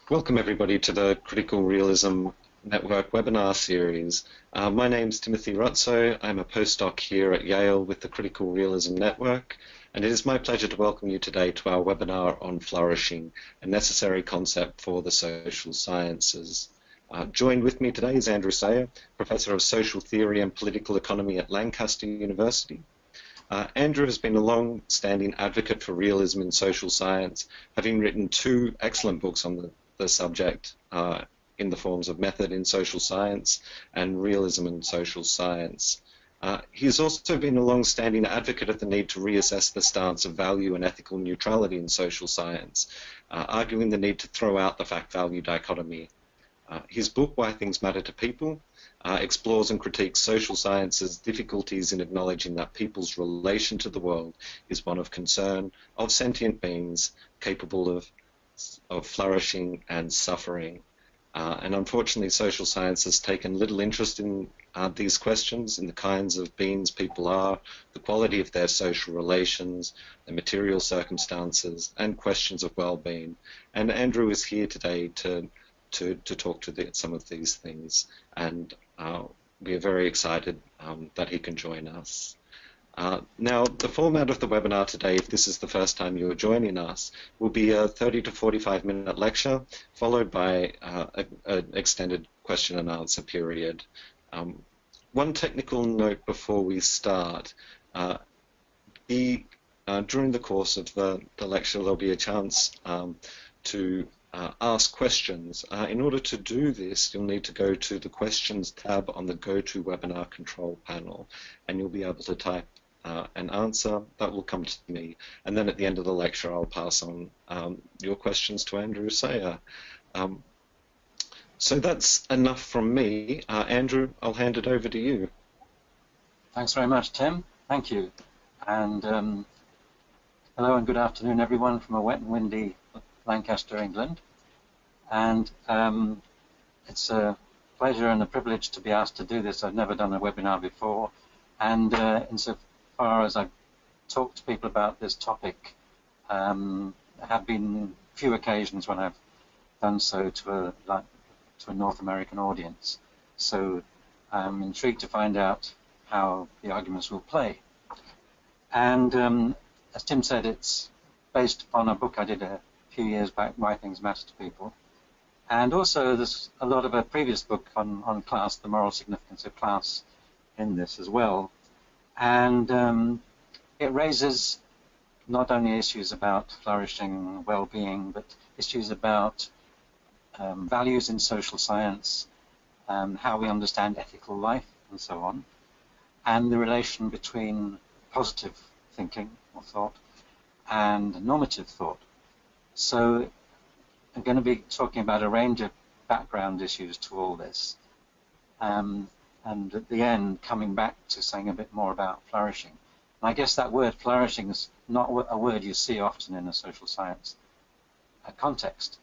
Welcome everybody to the Critical Realism Network webinar series. My name's Timothy Rutzo. I'm a postdoc here at Yale with the Critical Realism Network, and it is my pleasure to welcome you today to our webinar on flourishing, a necessary concept for the social sciences. Joined with me today is Andrew Sayer, Professor of Social Theory and Political Economy at Lancaster University. Andrew has been a long-standing advocate for realism in social science, having written two excellent books on the subject in the forms of Method in Social Science and Realism in Social Science. He has also been a long-standing advocate of the need to reassess the stance of value and ethical neutrality in social science, arguing the need to throw out the fact-value dichotomy. His book, Why Things Matter to People, explores and critiques social science's difficulties in acknowledging that people's relation to the world is one of concern, of sentient beings capable of flourishing and suffering. And unfortunately, social science has taken little interest in these questions, in the kinds of beings people are, the quality of their social relations, the material circumstances, and questions of well-being. And Andrew is here today to talk to some of these things, and we are very excited that he can join us. Now, the format of the webinar today, if this is the first time you are joining us, will be a 30 to 45-minute lecture, followed by an extended question and answer period. One technical note before we start. During the course of the lecture, there'll be a chance to ask questions. In order to do this, you'll need to go to the Questions tab on the GoToWebinar control panel, and you'll be able to type an answer that will come to me. And then at the end of the lecture, I'll pass on your questions to Andrew Sayer. So that's enough from me. Andrew, I'll hand it over to you. Thanks very much, Tim. Thank you. And hello and good afternoon, everyone, from a wet and windy Lancaster, England. And it's a pleasure and a privilege to be asked to do this. I've never done a webinar before, and insofar as I've talked to people about this topic, there have been few occasions when I've done so to a North American audience. So I'm intrigued to find out how the arguments will play. And as Tim said, it's based upon a book I did a few years back, Why Things Matter to People. And also there's a lot of a previous book on class, the moral significance of class, in this as well. And it raises not only issues about flourishing, well-being, but issues about values in social science, how we understand ethical life, and so on, and the relation between positive thinking or thought and normative thought. So I'm going to be talking about a range of background issues to all this, and at the end coming back to saying a bit more about flourishing. And I guess that word flourishing is not a word you see often in a social science context.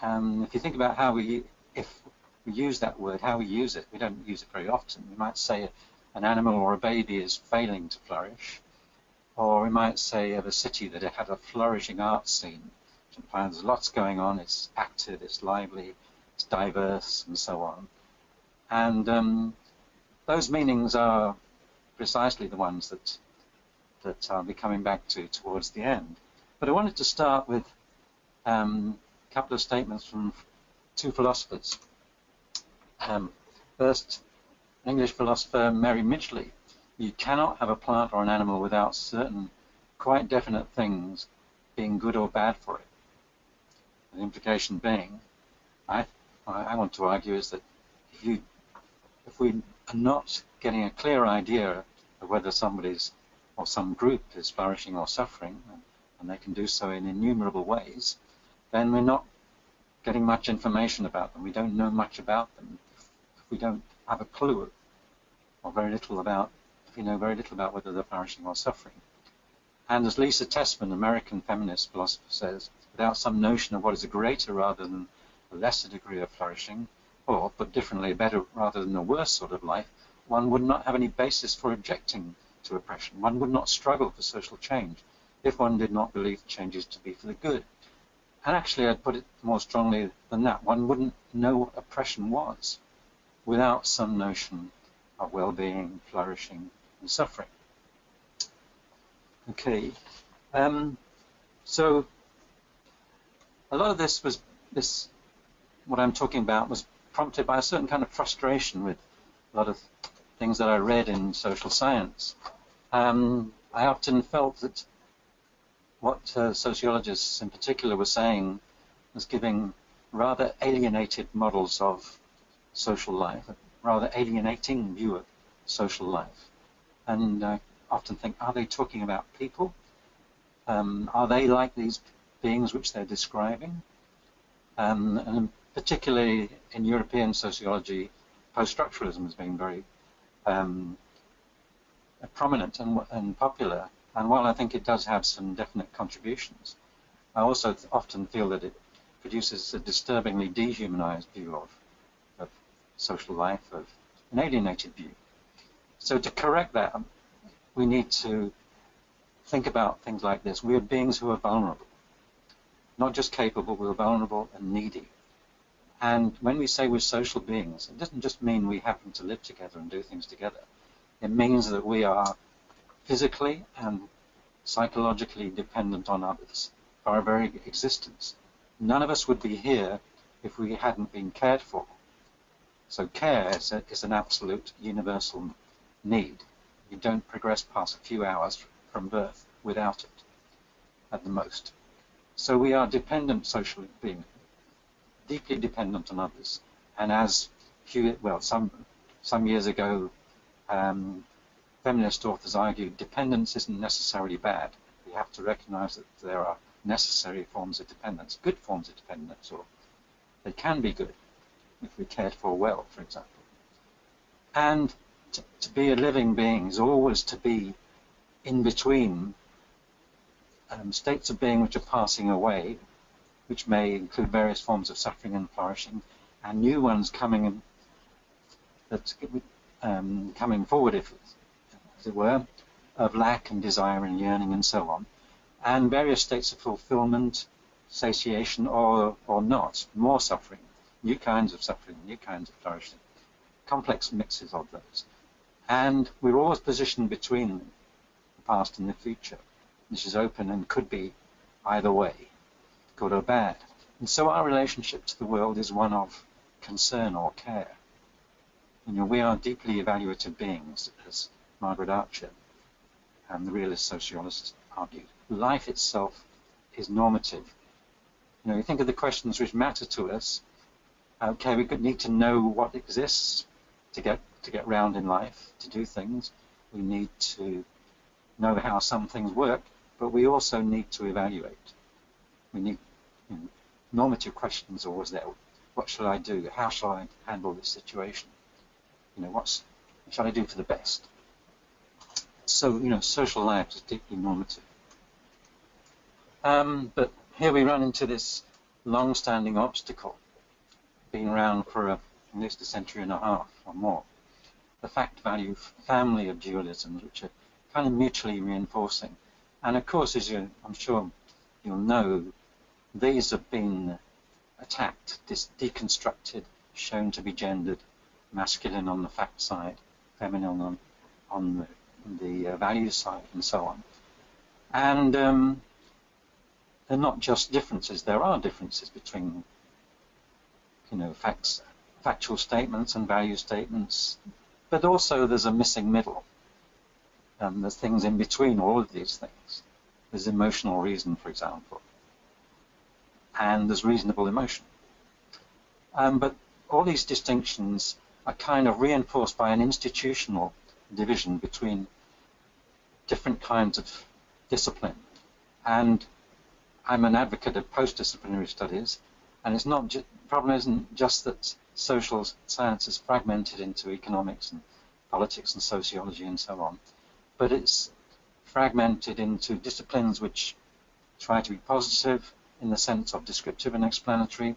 If you think about how if we use that word, how we use it, we don't use it very often. We might say an animal or a baby is failing to flourish, or we might say of a city that it had a flourishing art scene. There's lots going on, it's active, it's lively, it's diverse, and so on. And those meanings are precisely the ones that I'll be coming back to towards the end. But I wanted to start with a couple of statements from two philosophers. First, English philosopher Mary Midgley. You cannot have a plant or an animal without certain quite definite things being good or bad for it. The implication being, I want to argue, is that if we are not getting a clear idea of whether somebody's or some group is flourishing or suffering, and they can do so in innumerable ways, then we're not getting much information about them. We don't know much about them if we don't have a clue, or very little about, if we know very little about whether they're flourishing or suffering. And as Lisa Tessman, American feminist philosopher, says, without some notion of what is a greater rather than a lesser degree of flourishing, or, put differently, a better rather than a worse sort of life, one would not have any basis for objecting to oppression. One would not struggle for social change if one did not believe changes to be for the good. And actually, I'd put it more strongly than that. One wouldn't know what oppression was without some notion of well-being, flourishing, and suffering. Okay, so a lot of this, what I'm talking about, was prompted by a certain kind of frustration with a lot of things that I read in social science. I often felt that what sociologists in particular were saying was giving rather alienated models of social life, a rather alienating view of social life. And I often think, are they talking about people? Are they like these beings which they're describing? And particularly in European sociology, post-structuralism has been very prominent and popular. And while I think it does have some definite contributions, I also often feel that it produces a disturbingly dehumanized view of social life, of an alienated view. So to correct that, we need to think about things like this. We are beings who are vulnerable, not just capable, we're vulnerable and needy. And when we say we're social beings, it doesn't just mean we happen to live together and do things together. It means that we are physically and psychologically dependent on others for our very existence. None of us would be here if we hadn't been cared for. So care is an absolute universal need. You don't progress past a few hours from birth without it, at the most. So we are dependent social beings, deeply dependent on others. And as some years ago, feminist authors argued, dependence isn't necessarily bad. We have to recognize that there are necessary forms of dependence, good forms of dependence, or they can be good if we're cared for well, for example. And to be a living being is always to be in between states of being which are passing away, which may include various forms of suffering and flourishing, and new ones coming forward, as it were, of lack and desire and yearning and so on, and various states of fulfillment, satiation, or not, more suffering, new kinds of suffering, new kinds of flourishing, complex mixes of those. And we're always positioned between the past and the future, which is open and could be either way, good or bad. And so our relationship to the world is one of concern or care. We are deeply evaluative beings, as Margaret Archer and the realist sociologists argued. Life itself is normative. You think of the questions which matter to us. Okay, we need to know what exists to get round in life, to do things. We need to know how some things work, but we also need to evaluate. We need normative questions always there. What shall I do? How shall I handle this situation? What shall I do for the best? So, social life is deeply normative. But here we run into this long-standing obstacle, been around for at least a century and a half or more. The fact-value family of dualisms, which are kind of mutually reinforcing. And of course, as I'm sure you'll know, these have been attacked, deconstructed, shown to be gendered, masculine on the fact side, feminine on the value side, and so on. And they're not just differences. There are differences between, factual statements and value statements, but also there's a missing middle. There's things in between all of these things. There's emotional reason, for example, and there's reasonable emotion. But all these distinctions are kind of reinforced by an institutional division between different kinds of discipline. And I'm an advocate of post-disciplinary studies, and it's not the problem isn't just that social science is fragmented into economics and politics and sociology and so on, but it's fragmented into disciplines which try to be positive in the sense of descriptive and explanatory,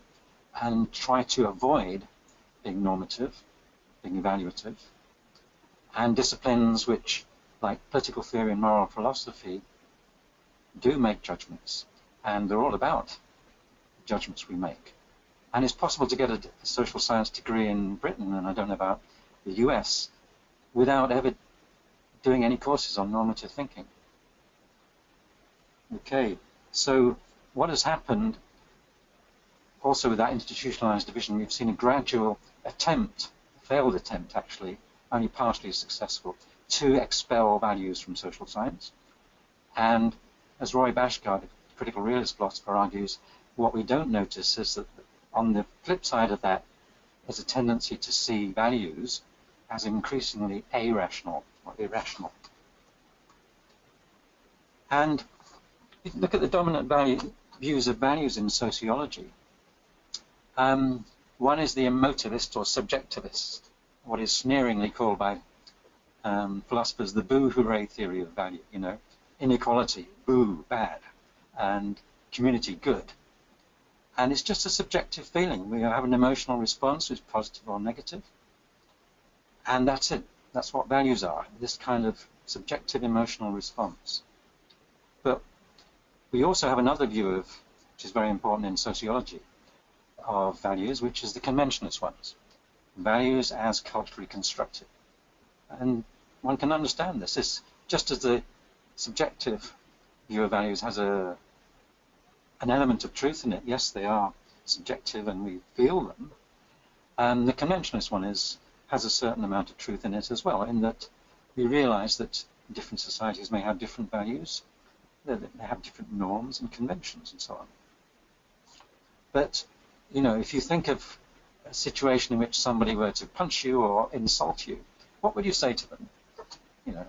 and try to avoid being normative, being evaluative, and disciplines which, like political theory and moral philosophy, do make judgments, and they're all about judgments we make. And it's possible to get a social science degree in Britain, and I don't know about the US, without ever doing any courses on normative thinking. Okay, so what has happened also with that institutionalized division, we've seen a gradual attempt, failed attempt actually, only partially successful, to expel values from social science. And as Roy Bashgar, the critical realist philosopher, argues, what we don't notice is that on the flip side of that, there's a tendency to see values as increasingly irrational or irrational. And if you look at the dominant views of values in sociology, one is the emotivist or subjectivist, what is sneeringly called by philosophers the boo hooray theory of value, you know, inequality, boo, bad, and community, good. And it's just a subjective feeling. We have an emotional response, which is positive or negative. And that's it. That's what values are, this kind of subjective emotional response. But we also have another view of, which is very important in sociology, of values, which is the conventionalist ones. Values as culturally constructed. And one can understand this. It's just as the subjective view of values has an element of truth in it. Yes, they are subjective and we feel them. The conventionalist one has a certain amount of truth in it as well, in that we realize that different societies may have different values, they have different norms and conventions and so on. But, you know, if you think of a situation in which somebody were to punch you or insult you, what would you say to them? You know,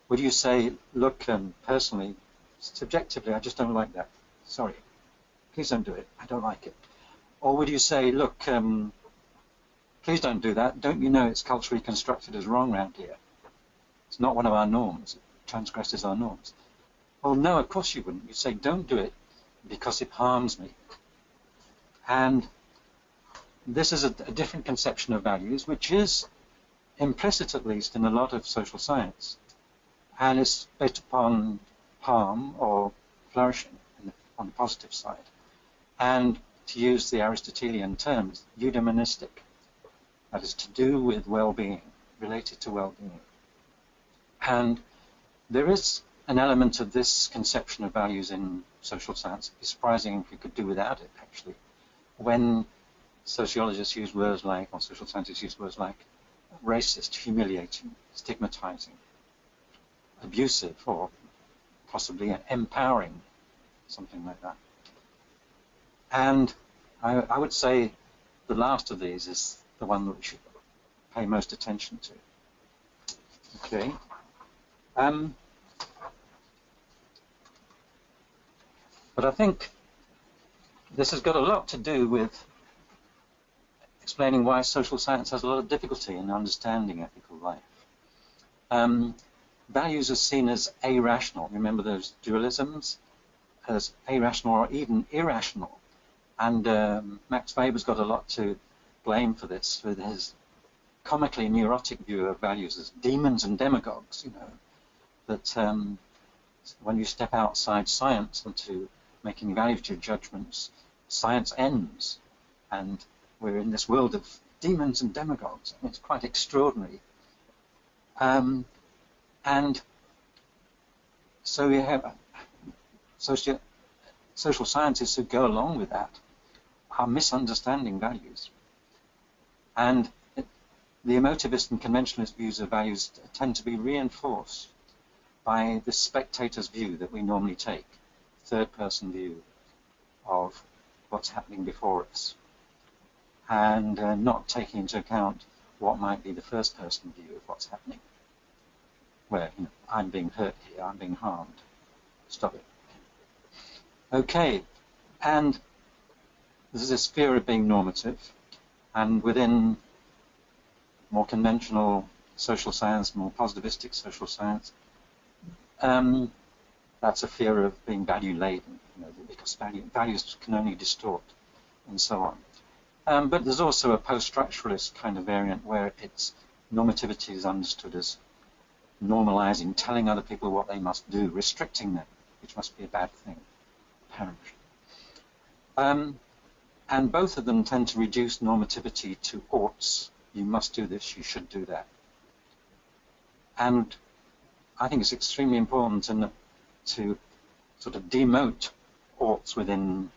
would you say, look, personally, subjectively, I just don't like that. Sorry. Please don't do it. I don't like it. Or would you say, look, please don't do that. Don't you know it's culturally constructed as wrong around here? It's not one of our norms. It transgresses our norms. Well, no, of course you wouldn't. You'd say, don't do it because it harms me. And this is a different conception of values, which is implicit, at least, in a lot of social science. And it's based upon harm or flourishing on the positive side. And to use the Aristotelian terms, eudaimonistic. That is to do with well-being, related to well-being. And there is an element of this conception of values in social science. It'd be surprising if we could do without it, actually. When sociologists use words like, or social scientists use words like, racist, humiliating, stigmatizing, abusive, or possibly empowering, something like that. And I would say the last of these is the one that we should pay most attention to. Okay. But I think this has got a lot to do with explaining why social science has a lot of difficulty in understanding ethical life. Values are seen as irrational. Remember those dualisms? As irrational or even irrational. And Max Weber's got a lot to blame for this, with his comically neurotic view of values as demons and demagogues, you know, that when you step outside science into making evaluative judgments, science ends, and we're in this world of demons and demagogues. And it's quite extraordinary. And so we have social scientists who go along with that are misunderstanding values. And the emotivist and conventionalist views of values tend to be reinforced by the spectator's view that we normally take, third-person view of what's happening before us, and not taking into account what might be the first-person view of what's happening, where, you know, I'm being hurt here, I'm being harmed. Stop it. Okay, and there's this fear of being normative, and within more conventional social science, more positivistic social science, that's a fear of being value-laden, you know, because values can only distort, and so on. But there's also a post-structuralist kind of variant where it's normativity is understood as normalizing, telling other people what they must do, restricting them, which must be a bad thing, apparently. And both of them tend to reduce normativity to oughts. You must do this, you should do that. And I think it's extremely important to sort of demote oughts within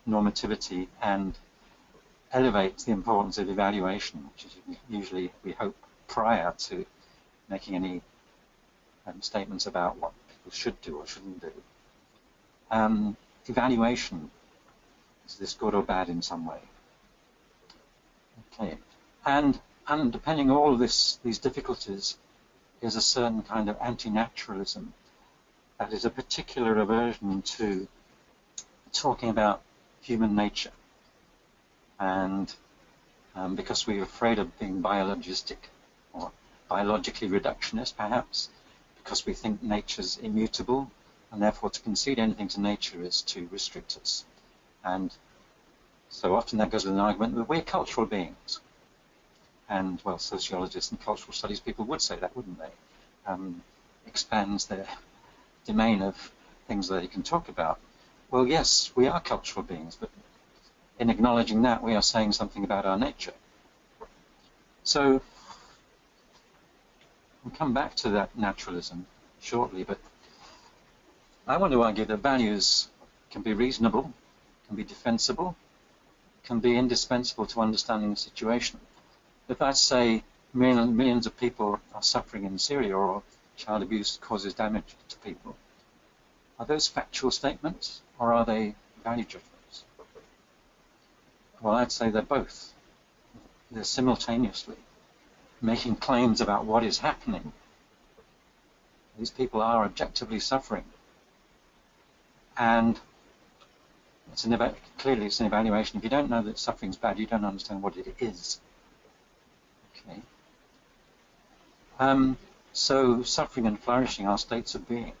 normativity and elevate the importance of evaluation, which is usually, we hope, prior to making any statements about what people should do or shouldn't do. Evaluation, is this good or bad in some way? Okay, and underpinning all of these difficulties is a certain kind of anti-naturalism that is a particular aversion to talking about human nature. And because we're afraid of being biologistic or biologically reductionist, perhaps, because we think nature's immutable, and therefore to concede anything to nature is to restrict us. And so often that goes with an argument that we're cultural beings. And, well, sociologists and cultural studies people would say that, wouldn't they? Expands their domain of things that they can talk about. Well, yes, we are cultural beings, but in acknowledging that, we are saying something about our nature. So we'll come back to that naturalism shortly, but I want to argue that values can be reasonable, can be defensible, can be indispensable to understanding the situation. If I say millions of people are suffering in Syria or child abuse causes damage to people, are those factual statements or are they value judgments? Well, I'd say they're both. They're simultaneously making claims about what is happening. These people are objectively suffering. And clearly it's an evaluation. If you don't know that suffering is bad, you don't understand what it is. Okay. So suffering and flourishing are states of being.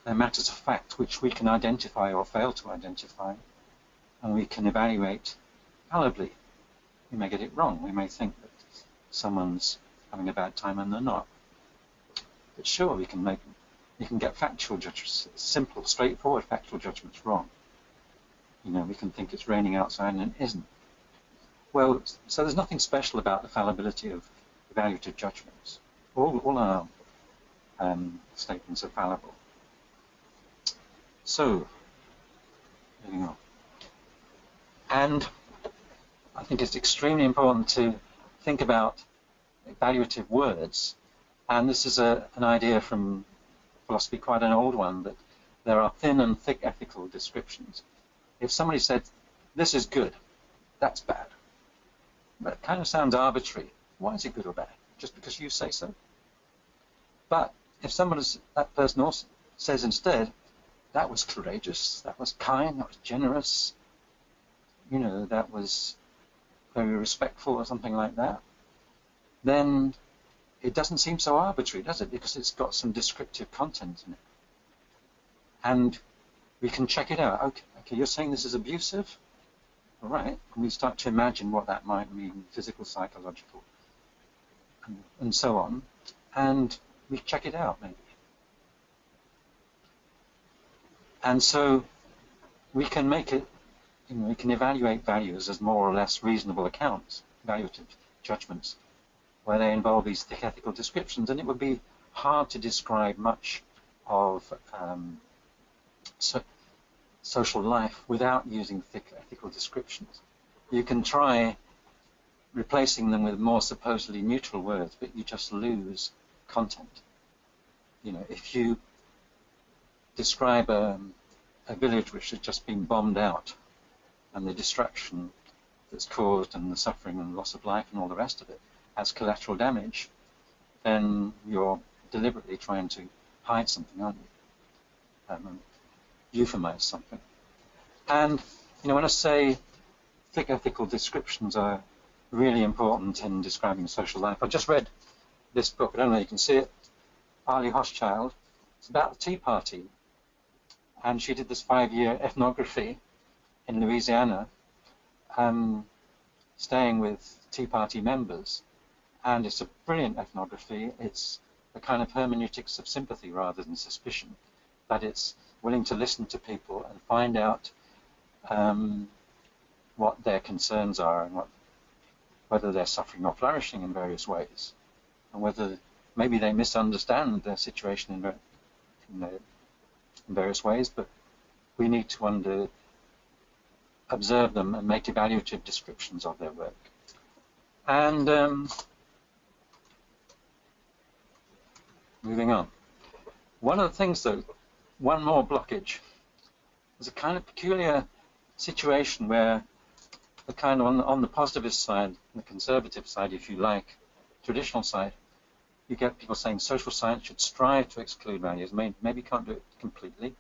They're matters of fact which we can identify or fail to identify, and we can evaluate fallibly. We may get it wrong. We may think that someone's having a bad time and they're not. But sure, we can get factual judgments, simple, straightforward factual judgments wrong. You know, we can think it's raining outside and it isn't. Well, so there's nothing special about the fallibility of evaluative judgments. All our statements are fallible. So, moving on. And I think it's extremely important to think about evaluative words. And this is an idea from philosophy, quite an old one, that there are thin and thick ethical descriptions. If somebody said, this is good, that's bad. But it kind of sounds arbitrary. Why is it good or bad? Just because you say so? But if that person also says instead, that was courageous, that was kind, that was generous, you know, that was very respectful or something like that, then it doesn't seem so arbitrary, does it? Because it's got some descriptive content in it. And we can check it out. Okay, you're saying this is abusive? All right. And we start to imagine what that might mean, physical, psychological, and so on. And we check it out, maybe. And so we can make it, you know, we can evaluate values as more or less reasonable accounts, evaluative judgments, where they involve these thick ethical descriptions, and it would be hard to describe much of social life without using thick ethical descriptions. You can try replacing them with more supposedly neutral words, but you just lose content. You know, if you describe a village which has just been bombed out, and the destruction that's caused and the suffering and loss of life and all the rest of it as collateral damage, then you're deliberately trying to hide something, aren't you? Euphemize something. And, you know, when I say thick ethical descriptions are really important in describing social life, I just read this book, I don't know if you can see it, Arlie Hochschild. It's about the Tea Party. And she did this 5-year ethnography in Louisiana, staying with Tea Party members. And it's a brilliant ethnography. It's a kind of hermeneutics of sympathy rather than suspicion, that it's willing to listen to people and find out what their concerns are and whether they're suffering or flourishing in various ways, and whether maybe they misunderstand their situation in various ways, but we need to observe them and make evaluative descriptions of their work. And moving on. One of the things, though, one more blockage, is a kind of peculiar situation where the kind of on the positivist side, the conservative side, if you like, traditional side, you get people saying social science should strive to exclude values, maybe can't do it completely,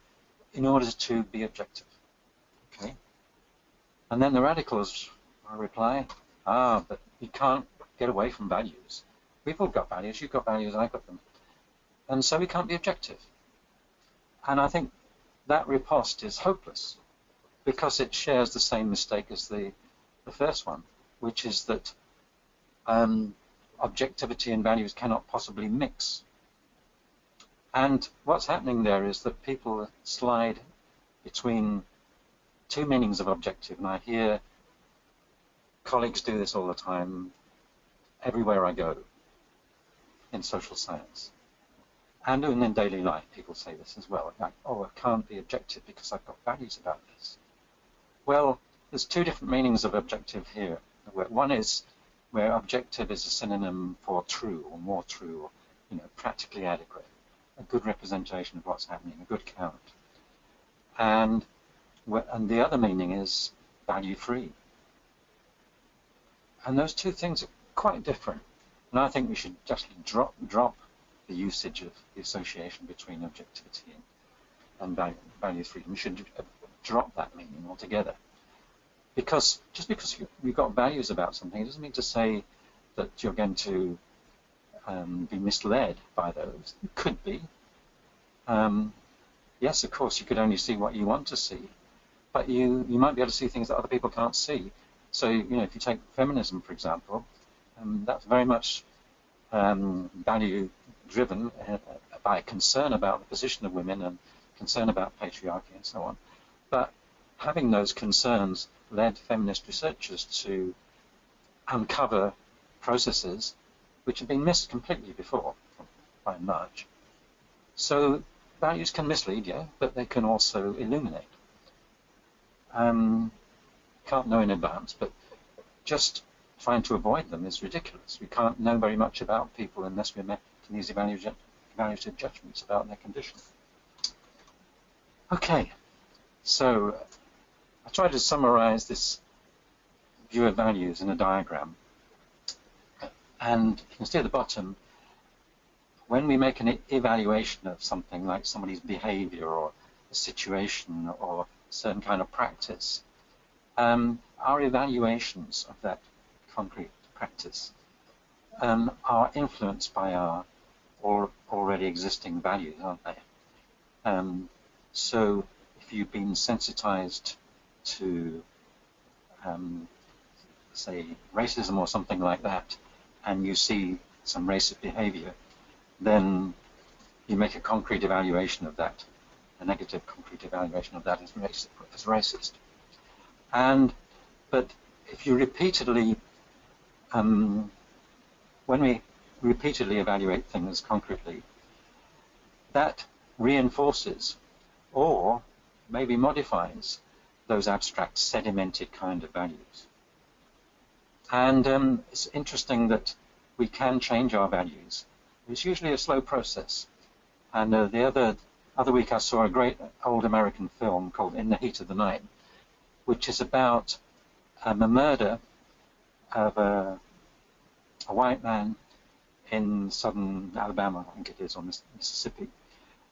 in order to be objective. Okay. And then the radicals reply, but you can't get away from values. We've all got values, you've got values, I've got them. And so we can't be objective. And I think that riposte is hopeless, because it shares the same mistake as the first one, which is that objectivity and values cannot possibly mix. And what's happening there is that people slide between two meanings of objective, and I hear colleagues do this all the time, everywhere I go, in social science. And in daily life, people say this as well, like, oh, I can't be objective because I've got values about this. Well, there's two different meanings of objective here. One is where objective is a synonym for true or more true, or practically adequate, a good representation of what's happening, a good count. And the other meaning is value-free. And those two things are quite different. And I think we should just drop the usage of the association between objectivity and value-free. We should drop that meaning altogether. Because just because you've got values about something, it doesn't mean to say that you're going to be misled by those. You could be. Yes, of course, you could only see what you want to see, but you might be able to see things that other people can't see. So, if you take feminism, for example, that's very much value-driven by concern about the position of women and concern about patriarchy and so on. But having those concerns led feminist researchers to uncover processes which have been missed completely before, by and large. So values can mislead, yeah, but they can also illuminate. Can't know in advance, but just trying to avoid them is ridiculous. We can't know very much about people unless we're making these evaluative judgments about their condition. Okay, so I tried to summarize this view of values in a diagram. And you can see at the bottom, when we make an evaluation of something like somebody's behavior or a situation or a certain kind of practice, our evaluations of that concrete practice are influenced by our already existing values, aren't they? So if you've been sensitized to, say, racism or something like that, and you see some racist behavior, then you make a concrete evaluation of that, a negative concrete evaluation of that as racist. But if you repeatedly, when we repeatedly evaluate things concretely, that reinforces or maybe modifies those abstract sedimented kind of values. And it's interesting that we can change our values. It's usually a slow process. And the other week I saw a great old American film called In the Heat of the Night, which is about a murder of a white man in southern Alabama, I think it is, on Mississippi.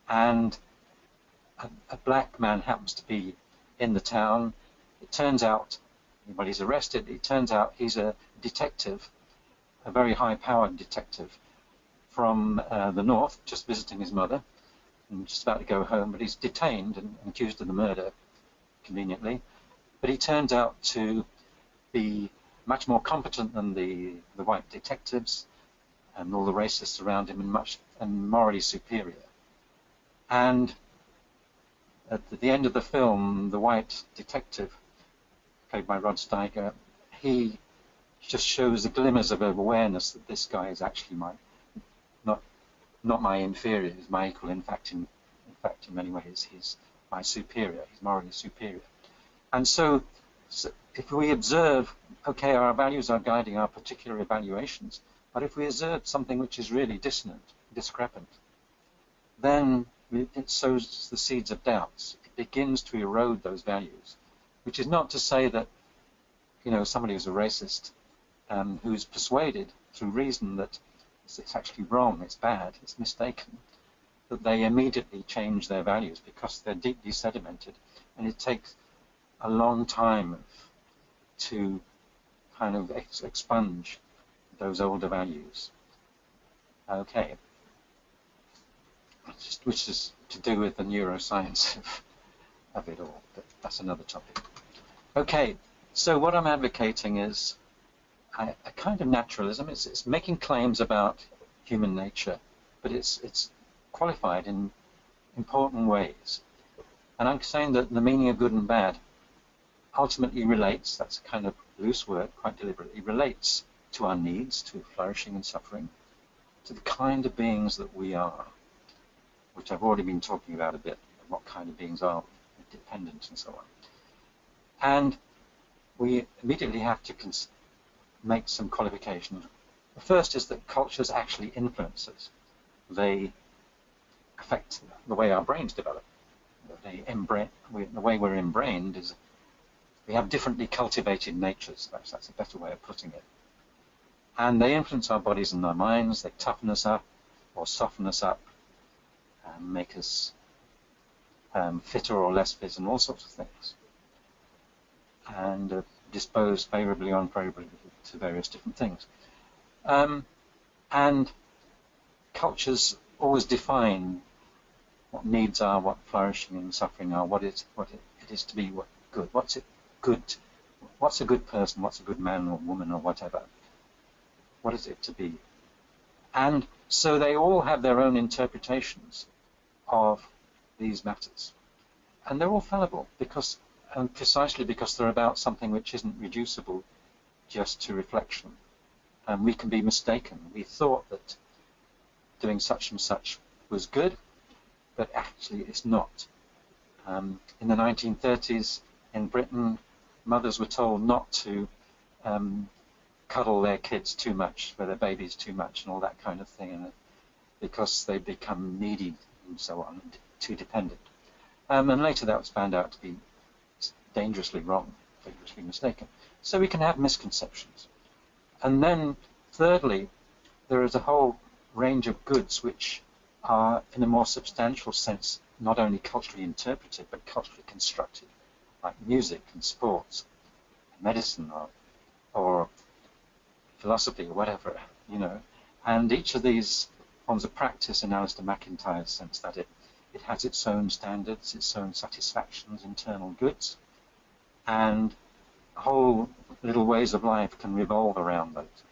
And a black man happens to be in the town. It turns out, when he's arrested, it turns out he's a detective, a very high-powered detective from the north, just visiting his mother and just about to go home, but he's detained and accused of the murder, conveniently. But he turns out to be much more competent than the white detectives and all the racists around him, and morally superior. And at the end of the film, the white detective played by Rod Steiger, he just shows the glimmers of awareness that this guy is actually not my inferior, he's my equal. In fact, in many ways, he's my superior. He's morally superior. And so if we observe, okay, our values are guiding our particular evaluations, but if we observe something which is really dissonant, discrepant, then it sows the seeds of doubts. It begins to erode those values, which is not to say that, you know, somebody who's a racist, who's persuaded through reason that it's actually wrong, it's bad, it's mistaken, that they immediately change their values because they're deeply sedimented, and it takes a long time to kind of expunge those older values. Okay, which is to do with the neuroscience of it all, but that's another topic. Okay, so what I'm advocating is a kind of naturalism. It's making claims about human nature, but it's qualified in important ways. And I'm saying that the meaning of good and bad ultimately relates, that's a kind of loose word, quite deliberately, relates to our needs, to flourishing and suffering, to the kind of beings that we are, which I've already been talking about a bit, what kind of beings are we, dependent and so on. And we immediately have to make some qualifications. The first is that cultures actually influence us. They affect the way our brains develop. The way we're embrained is we have differently cultivated natures. That's a better way of putting it. And they influence our bodies and our minds. They toughen us up or soften us up and make us fitter or less fit and all sorts of things. And dispose favorably or unfavorably to various different things. And cultures always define what needs are, what flourishing and suffering are, what it is to be good. What's it good? What's a good person? What's a good man or woman or whatever? What is it to be? And so they all have their own interpretations of these matters. And they're all fallible because, precisely because they're about something which isn't reducible just to reflection. And we can be mistaken. We thought that doing such and such was good, but actually it's not. In the 1930s in Britain, mothers were told not to cuddle their kids too much, for their babies too much, and all that kind of thing, and because they become needy and so on, too dependent. And later that was found out to be dangerously wrong, dangerously mistaken. So we can have misconceptions. And then, thirdly, there is a whole range of goods which are, in a more substantial sense, not only culturally interpreted, but culturally constructed, like music and sports, medicine, or philosophy, or whatever, you know. And each of these forms of practice, in Alistair McIntyre's sense, that it has its own standards, its own satisfactions, internal goods, and whole little ways of life can revolve around those.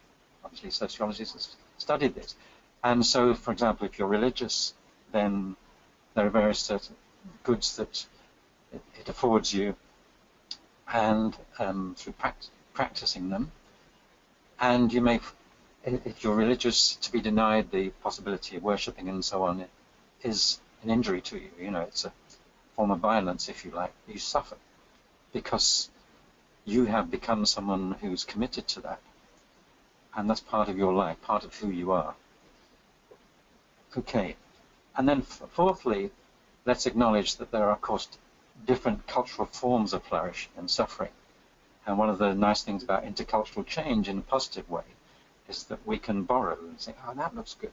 Obviously, sociologists have studied this. And so, for example, if you're religious, then there are various certain goods that it affords you, and through practicing them. And you may, if you're religious, to be denied the possibility of worshipping and so on, it is an injury to you. You know, it's a form of violence, if you like. You suffer because you have become someone who's committed to that. And that's part of your life, part of who you are. Okay. And then fourthly, let's acknowledge that there are, of course, different cultural forms of flourishing and suffering. And one of the nice things about intercultural change in a positive way is that we can borrow and say, oh, that looks good.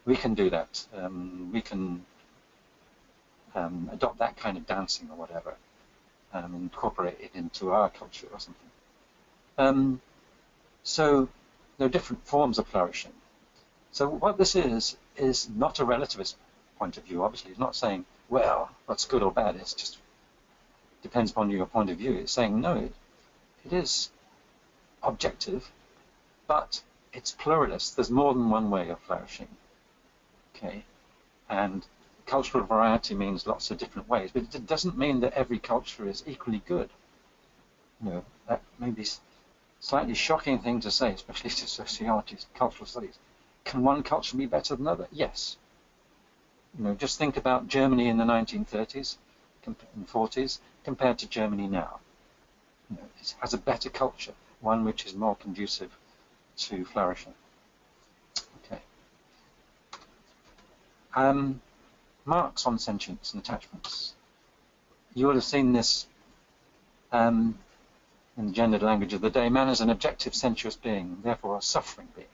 We can do that. We can adopt that kind of dancing or whatever, incorporate it into our culture or something. So there are different forms of flourishing. So what this is not a relativist point of view, obviously. It's not saying, well, what's good or bad, it's just depends upon your point of view. It's saying, no, it is objective, but it's pluralist. There's more than one way of flourishing. Okay, and cultural variety means lots of different ways, but it doesn't mean that every culture is equally good. That may be slightly shocking thing to say, especially to sociology, cultural studies. Can one culture be better than another? Yes. Just think about Germany in the 1930s and 40s compared to Germany now. It has a better culture, one which is more conducive to flourishing. Okay. Marx on sentience and attachments. You will have seen this in the gendered language of the day. Man is an objective, sensuous being, therefore a suffering being,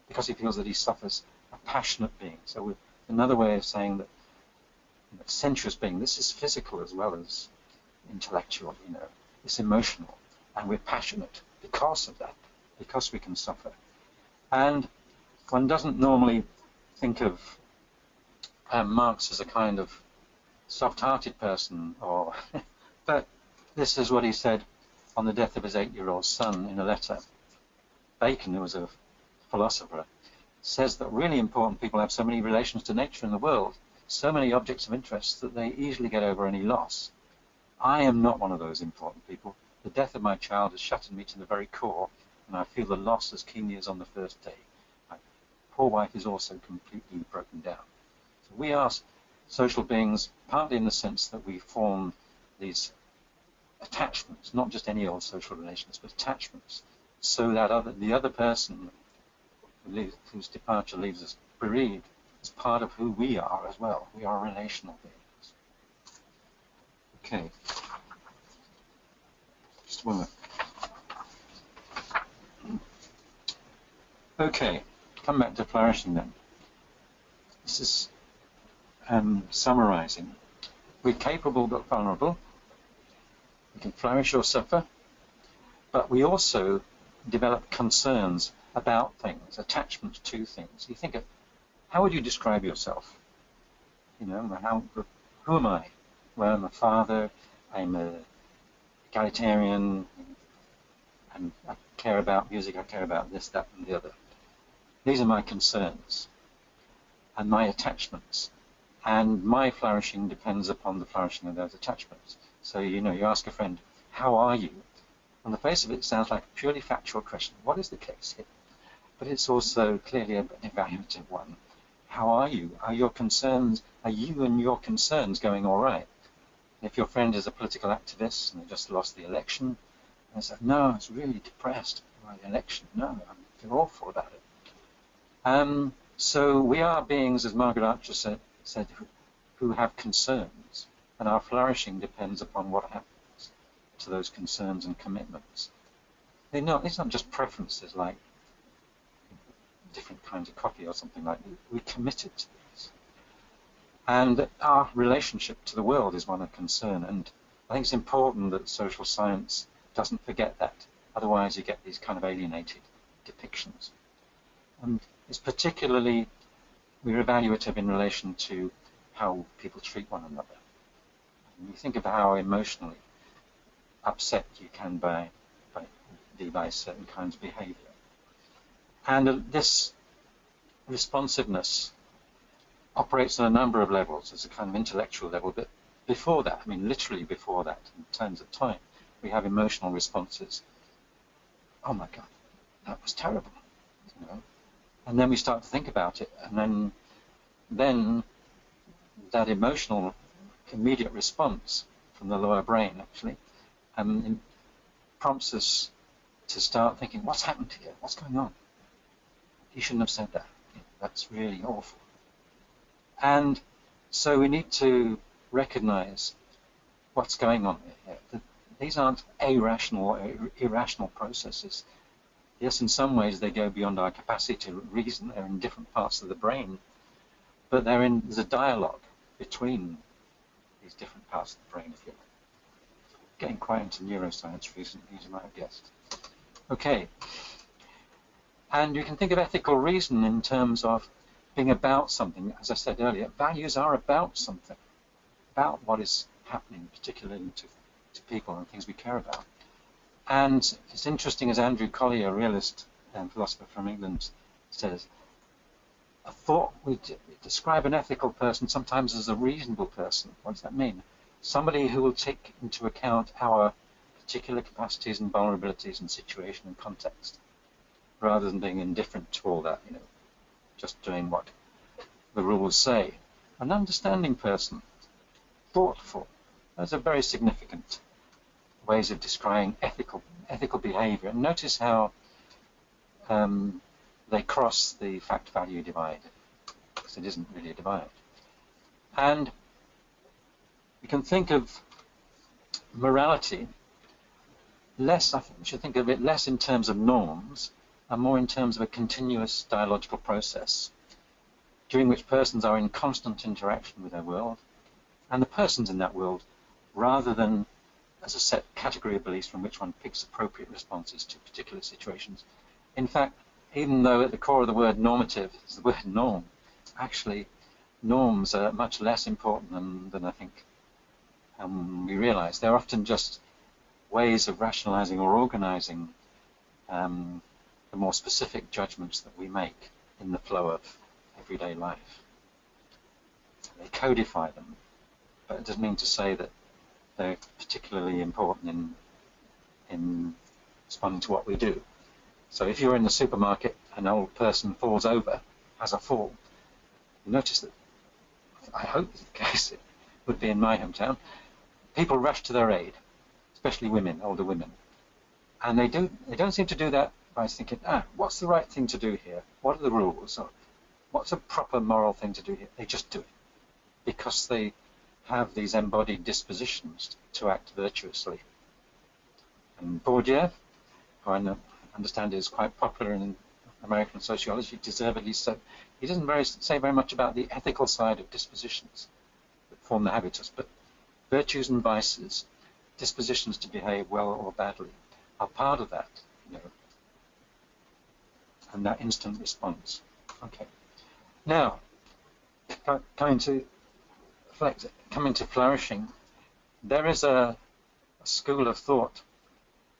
because he feels that he suffers, a passionate being. So another way of saying that sensuous being, this is physical as well as intellectual, it's emotional, and we're passionate because of that, because we can suffer. And one doesn't normally think of Marx as a kind of soft-hearted person, but this is what he said on the death of his 8-year-old son in a letter. Bacon, who was a philosopher, says that really important people have so many relations to nature in the world, so many objects of interest, that they easily get over any loss. I am not one of those important people. The death of my child has shattered me to the very core, and I feel the loss as keenly as on the first day. My poor wife is also completely broken down. So we are social beings, partly in the sense that we form these attachments, not just any old social relations, but attachments, so that the other person whose departure leaves us bereaved is part of who we are as well. We are relational beings. Okay. Just a moment. Okay, come back to flourishing then. This is summarizing. We're capable but vulnerable. We can flourish or suffer, but we also develop concerns about things, attachments to things. You think of, how would you describe yourself? Who am I? Well, I'm a father, I'm a egalitarian, and I care about music, I care about this, that, and the other. These are my concerns and my attachments, and my flourishing depends upon the flourishing of those attachments. So, you ask a friend, how are you? On the face of it, it sounds like a purely factual question. What is the case here? But it's also clearly an evaluative one. How are you? Are you and your concerns going all right? If your friend is a political activist and they just lost the election, and they say, no, I was really depressed by the election. No, I feel awful about it. So we are beings, as Margaret Archer said, who have concerns, and our flourishing depends upon what happens to those concerns and commitments. It's not just preferences like different kinds of coffee or something like that. We're committed to these. And our relationship to the world is one of concern, and I think it's important that social science doesn't forget that. Otherwise you get these kind of alienated depictions. And it's particularly, we're evaluative in relation to how people treat one another. And you think of how emotionally upset you can be by certain kinds of behavior. And this responsiveness operates on a number of levels. There's a kind of intellectual level, but before that, literally before that, in terms of time, we have emotional responses. Oh my God, that was terrible. And then we start to think about it, and then that emotional immediate response from the lower brain actually prompts us to start thinking, what's happened here? What's going on? He shouldn't have said that. That's really awful. And so we need to recognize what's going on here. These aren't irrational or irrational processes. Yes, in some ways they go beyond our capacity to reason. They're in different parts of the brain, but there's a dialogue between these different parts of the brain, if you like. Getting quite into neuroscience recently, as you might have guessed. Okay. And you can think of ethical reason in terms of being about something. As I said earlier, values are about something, about what is happening, particularly to people and things we care about. And it's interesting, as Andrew Collier, a realist and philosopher from England, says, we describe an ethical person sometimes as a reasonable person. What does that mean? Somebody who will take into account our particular capacities and vulnerabilities and situation and context, rather than being indifferent to all that, just doing what the rules say. An understanding person, thoughtful, those are very significant ways of describing ethical behavior. And notice how they cross the fact-value divide, because it isn't really a divide. And we can think of morality less, I think we should think of it less in terms of norms and more in terms of a continuous dialogical process during which persons are in constant interaction with their world and the persons in that world, rather than as a set category of beliefs from which one picks appropriate responses to particular situations. In fact, even though at the core of the word normative is the word norm, actually norms are much less important than I think we realize. They're often just ways of rationalizing or organizing the more specific judgments that we make in the flow of everyday life. They codify them, but it doesn't mean to say that they're particularly important in responding to what we do. So if you're in the supermarket and an old person falls over, has a fall, you notice that, I hope the case it would be in my hometown, people rush to their aid, especially women, older women. And they don't seem to do that by thinking, what's the right thing to do here? What are the rules? Or what's a proper moral thing to do here? They just do it because they have these embodied dispositions to act virtuously. And Bourdieu, who I understand is quite popular in American sociology, deservedly so, he doesn't say very much about the ethical side of dispositions that form the habitus, but virtues and vices, dispositions to behave well or badly, are part of that, and that instant response. Okay. Now, coming to flourishing, there is a school of thought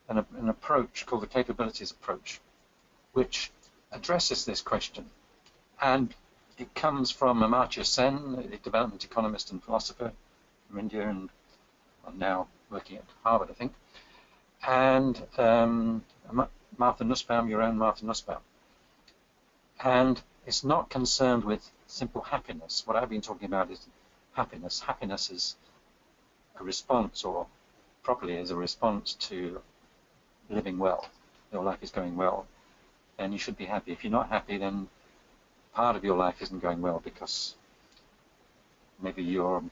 and an approach called the capabilities approach, which addresses this question. And it comes from Amartya Sen, a development economist and philosopher from India, and now working at Harvard, I think, and Martha Nussbaum, your own Martha Nussbaum. And it's not concerned with simple happiness. What I've been talking about is happiness. Happiness is a response, or properly is a response to living well. Your life is going well, then you should be happy. If you're not happy, then part of your life isn't going well because maybe you're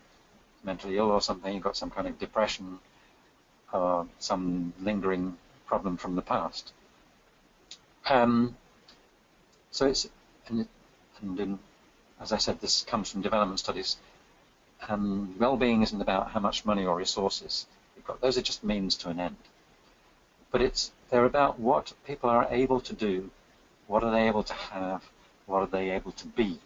mentally ill or something, you've got some kind of depression or some lingering problem from the past. So it's, as I said, this comes from development studies. Well-being isn't about how much money or resources you've got. Those are just means to an end. But they're about what people are able to do, what are they able to have, what are they able to be.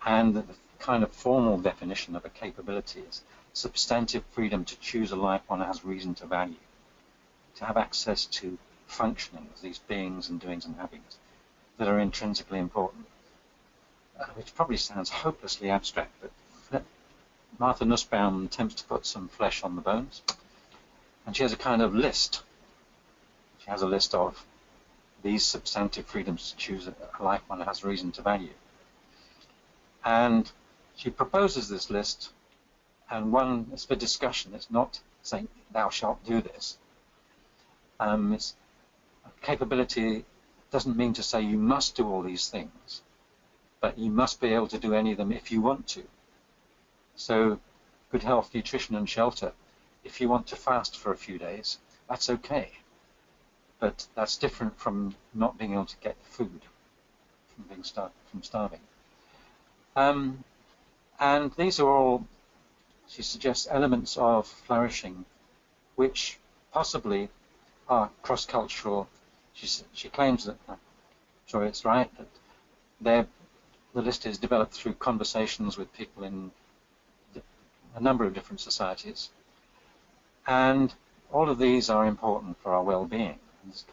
And the kind of formal definition of a capability is substantive freedom to choose a life one has reason to value, to have access to functioning of these beings and doings and havings that are intrinsically important, which probably sounds hopelessly abstract, but Martha Nussbaum attempts to put some flesh on the bones, and she has a kind of list. She has a list of these substantive freedoms to choose a life one has reason to value. And she proposes this list, and one is for discussion. It's not saying, thou shalt do this. It's capability doesn't mean to say you must do all these things, but you must be able to do any of them if you want to. So good health, nutrition and shelter. If you want to fast for a few days, that's okay. But that's different from not being able to get food, from starving. And these are all, she suggests, elements of flourishing which possibly are cross-cultural. She claims that, I'm sure it's right, that the list is developed through conversations with people in a number of different societies. And all of these are important for our well-being.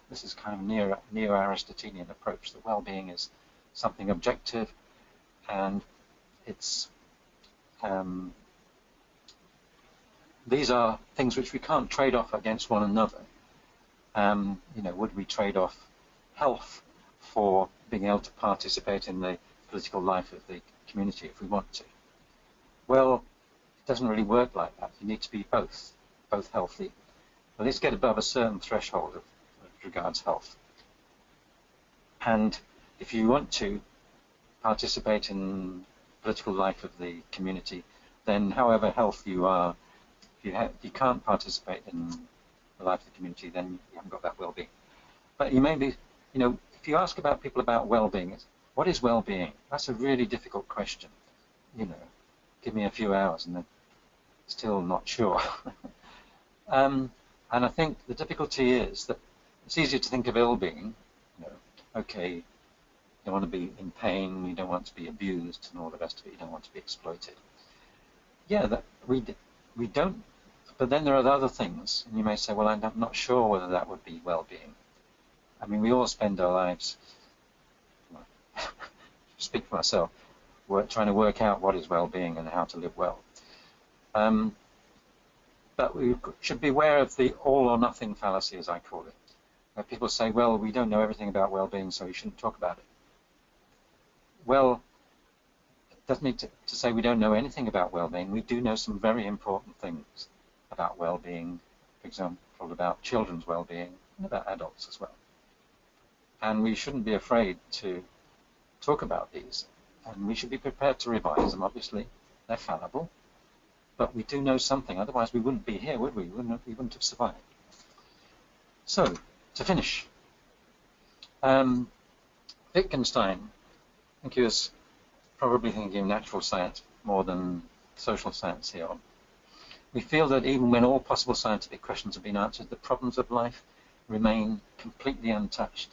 This is kind of neo-Aristotelian approach, that well-being is something objective, and it's these are things which we can't trade off against one another. Would we trade off health for being able to participate in the political life of the community if we want to? Well, it doesn't really work like that. You need to be both healthy. At least get above a certain threshold as regards health. And if you want to participate in political life of the community, then however healthy you are, if you can't participate in the life of the community, then you haven't got that well-being. But you may be, if you ask about people about well-being, what is well-being? That's a really difficult question. Give me a few hours and then still not sure. And I think the difficulty is that it's easier to think of ill-being. Okay, you don't want to be in pain, you don't want to be abused, and all the rest of it. You don't want to be exploited. Yeah, that we don't. But then there are other things, and you may say, well, I'm not sure whether that would be well-being. I mean, we all spend our lives, speak for myself, trying to work out what is well-being and how to live well. But we should be aware of the all-or-nothing fallacy, as I call it, where people say, well, we don't know everything about well-being, so we shouldn't talk about it. Well, it doesn't mean to say we don't know anything about well-being. We do know some very important things about well-being, for example, about children's well-being and about adults as well. And we shouldn't be afraid to talk about these. And we should be prepared to revise them, obviously. They're fallible. But we do know something, otherwise we wouldn't be here, would we? We wouldn't have survived. So, to finish, Wittgenstein, I think he was probably thinking of natural science more than social science here. We feel that even when all possible scientific questions have been answered, the problems of life remain completely untouched.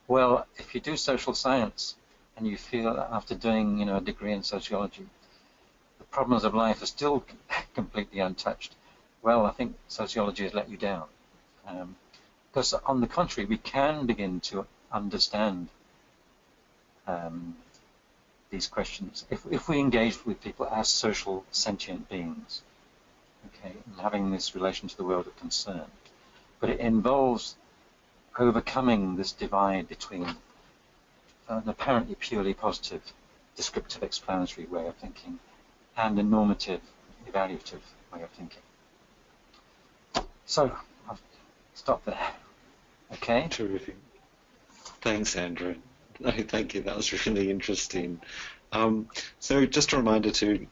Well, if you do social science and you feel that after doing, a degree in sociology, the problems of life are still completely untouched, well, I think sociology has let you down. Because on the contrary, we can begin to understand these questions if we engage with people as social sentient beings, okay, and having this relation to the world of concern. But it involves overcoming this divide between an apparently purely positive, descriptive, explanatory way of thinking and a normative, evaluative way of thinking. So, I'll stop there. Okay? Terrific. Thanks, Andrew. No, thank you. That was really interesting. So just a reminder to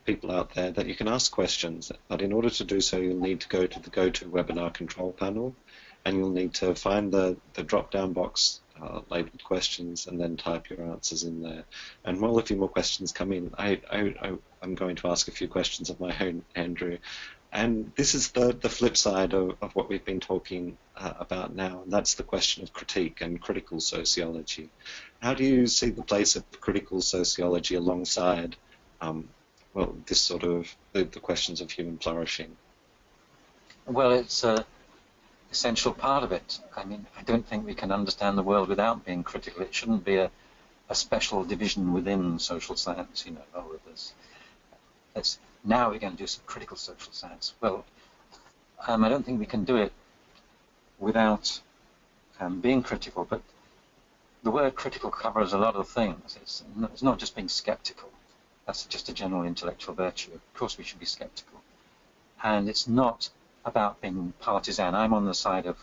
people out there that you can ask questions, but in order to do so, you'll need to go to the GoToWebinar control panel, and you'll need to find the drop-down box labeled questions and then type your answers in there. And while a few more questions come in, I'm going to ask a few questions of my own, Andrew. And this is the flip side of what we've been talking about now, and that's the question of critique and critical sociology. How do you see the place of critical sociology alongside, this sort of the questions of human flourishing? Well, it's an essential part of it. I mean, I don't think we can understand the world without being critical. It shouldn't be a special division within social science, now we're going to do some critical social science. Well, I don't think we can do it without being critical, but the word critical covers a lot of things. It's not just being skeptical. That's just a general intellectual virtue. Of course we should be skeptical. And it's not about being partisan. I'm on the side of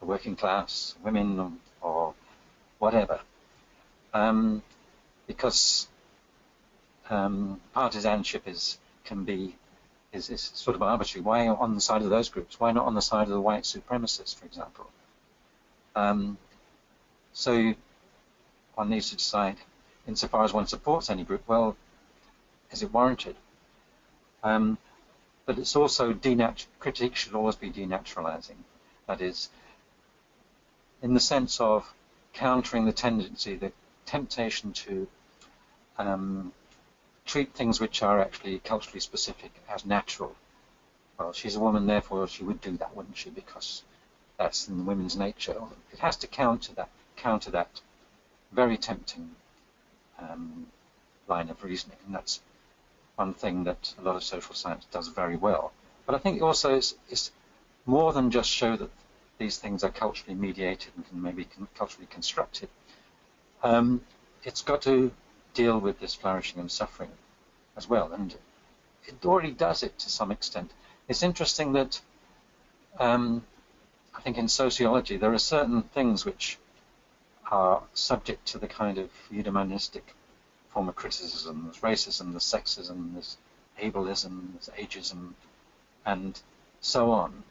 the working class, women, or whatever. Because partisanship is sort of arbitrary. Why on the side of those groups? Why not on the side of the white supremacists, for example? So one needs to decide, insofar as one supports any group, well, is it warranted? But it's also critique should always be denaturalizing. That is, in the sense of countering the tendency, the temptation to treat things which are actually culturally specific as natural. Well, she's a woman, therefore she would do that, wouldn't she? Because that's in the women's nature. It has to counter that very tempting line of reasoning, and that's one thing that a lot of social science does very well. But I think also it's more than just show that these things are culturally mediated and can maybe culturally constructed. It's got to deal with this flourishing and suffering as well, and it already does it to some extent. It's interesting that I think in sociology there are certain things which are subject to the kind of eudaimonistic form of criticism. There's racism, there's sexism, there's ableism, there's ageism, and so on.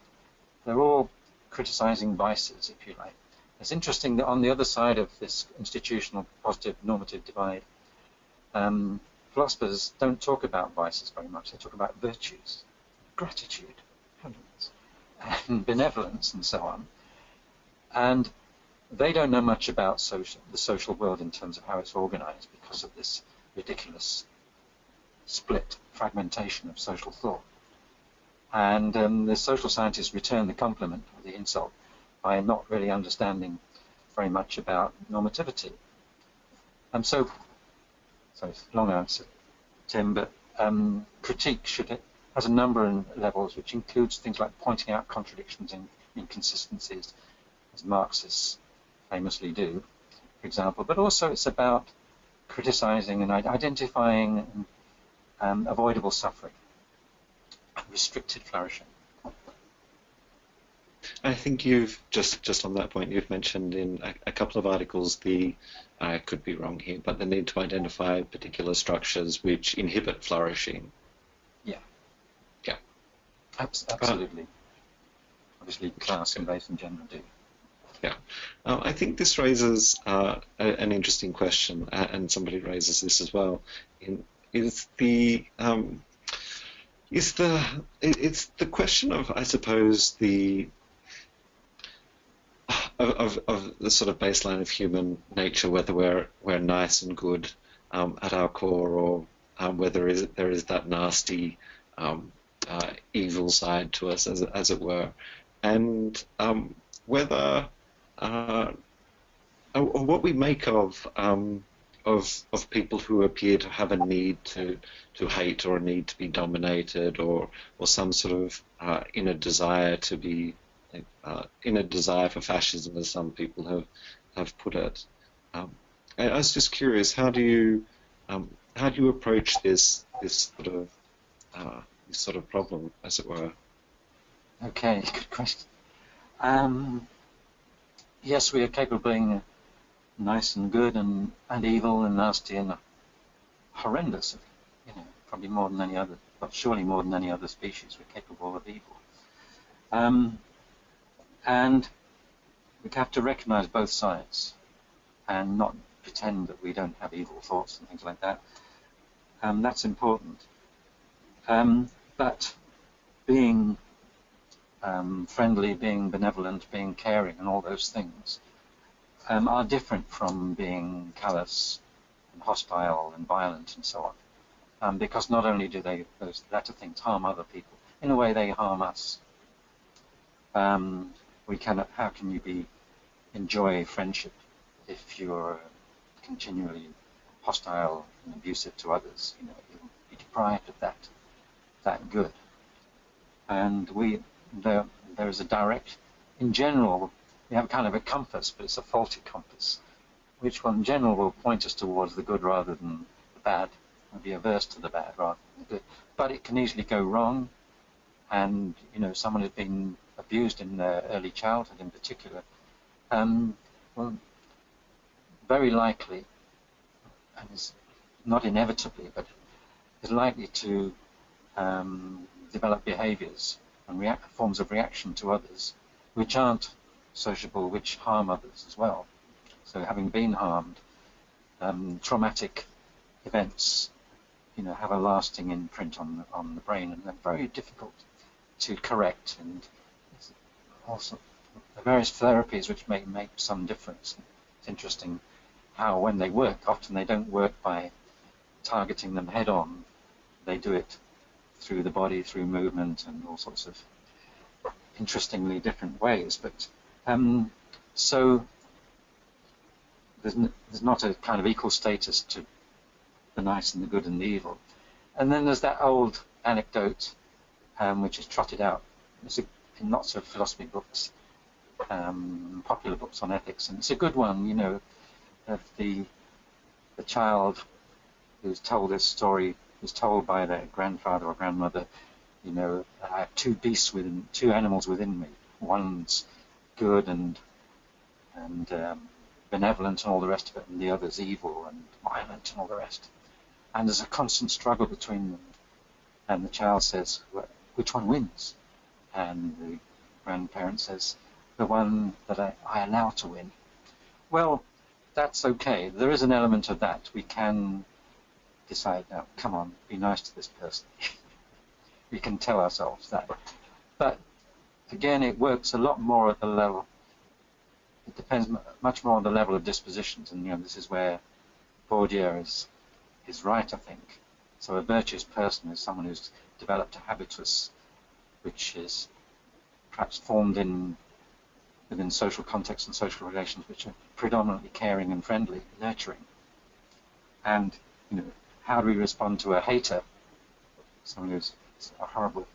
They're all criticizing vices, if you like. It's interesting that on the other side of this institutional positive normative divide, philosophers don't talk about vices very much. They talk about virtues, gratitude, and benevolence, and so on. And they don't know much about the social world in terms of how it's organized because of this ridiculous split, fragmentation of social thought. And the social scientists return the compliment or the insult by not really understanding very much about normativity. So it's a long answer, Tim, but critique has a number of levels, which includes things like pointing out contradictions and inconsistencies, as Marxists famously do, for example, but also it's about criticizing and identifying avoidable suffering, restricted flourishing. I think you've just on that point, you've mentioned in a couple of articles I could be wrong here, but the need to identify particular structures which inhibit flourishing. Yeah. Yeah. Absolutely. Obviously, class and race and gender do. Yeah, I think this raises an interesting question, and somebody raises this as well. It's the question of, I suppose, of the sort of baseline of human nature, whether we're nice and good at our core, or whether there is that nasty evil side to us, as it were, and whether or what we make of people who appear to have a need to hate, or a need to be dominated, or some sort of inner desire to be inner desire for fascism, as some people have put it. I was just curious, how do you approach this sort of problem, as it were? Okay, good question. Yes, we are capable of being nice and good and evil and nasty and horrendous. Probably more than any other, but surely more than any other species, we're capable of evil. And we have to recognize both sides and not pretend that we don't have evil thoughts and things like that. That's important. But being friendly, being benevolent, being caring, and all those things are different from being callous and hostile and violent and so on. Because not only do those latter things harm other people, in a way they harm us. How can you enjoy friendship if you're continually hostile and abusive to others? You'll be deprived of that good. And there is a direct, in general, we have kind of a compass, but it's a faulty compass, which in general will point us towards the good rather than the bad, and be averse to the bad rather than the good. But it can easily go wrong, and someone who's been abused in their early childhood in particular, very likely, and it's not inevitably, but is likely to develop behaviors and forms of reaction to others which aren't sociable, which harm others as well. So having been harmed, traumatic events have a lasting imprint on the brain, and they're very difficult to correct. And also the various therapies which make some difference. It's interesting how when they work, often they don't work by targeting them head on. They do it through the body, through movement, and all sorts of interestingly different ways. But so there's not a kind of equal status to the nice and the good and the evil. And then there's that old anecdote which is trotted out. It's in lots of philosophy books, popular books on ethics, and it's a good one, you know, of the child who's told this story, was told by their grandfather or grandmother, you know, I have two animals within me. One's good and benevolent and all the rest of it, and the other's evil and violent and all the rest. And there's a constant struggle between them. And the child says, well, which one wins? And the grandparent says, the one that I allow to win. Well, that's okay. There is an element of that. We can decide, now, come on, be nice to this person. We can tell ourselves that. But again, it works a lot more at the level. It depends much more on the level of dispositions, and you know, this is where Bourdieu is right, I think. So a virtuous person is someone who's developed a habitus which is perhaps formed within social contexts and social relations which are predominantly caring and friendly, nurturing. And you know, how do we respond to a hater, someone who's a horrible,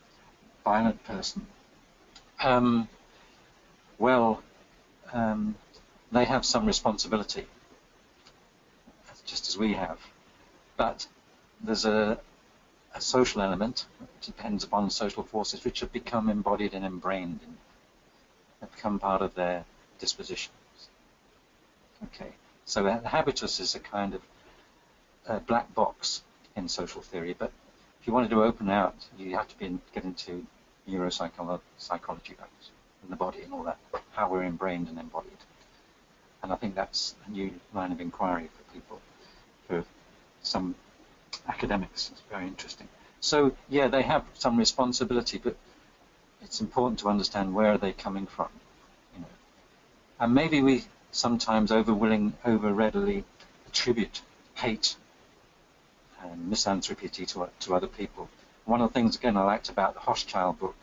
violent person? They have some responsibility, just as we have. But there's a social element that depends upon social forces which have become embodied and embrained, and have become part of their dispositions. Okay, so the habitus is a kind of a black box in social theory, but if you wanted to open out, you have to get into neuropsychology and the body and all that, how we're embrained and embodied. And I think that's a new line of inquiry for people, for some academics. It's very interesting. So yeah, they have some responsibility, but it's important to understand where are they coming from, you know. And maybe we sometimes over readily attribute hate and misanthropy to other people. One of the things, again, I liked about the Hochschild book,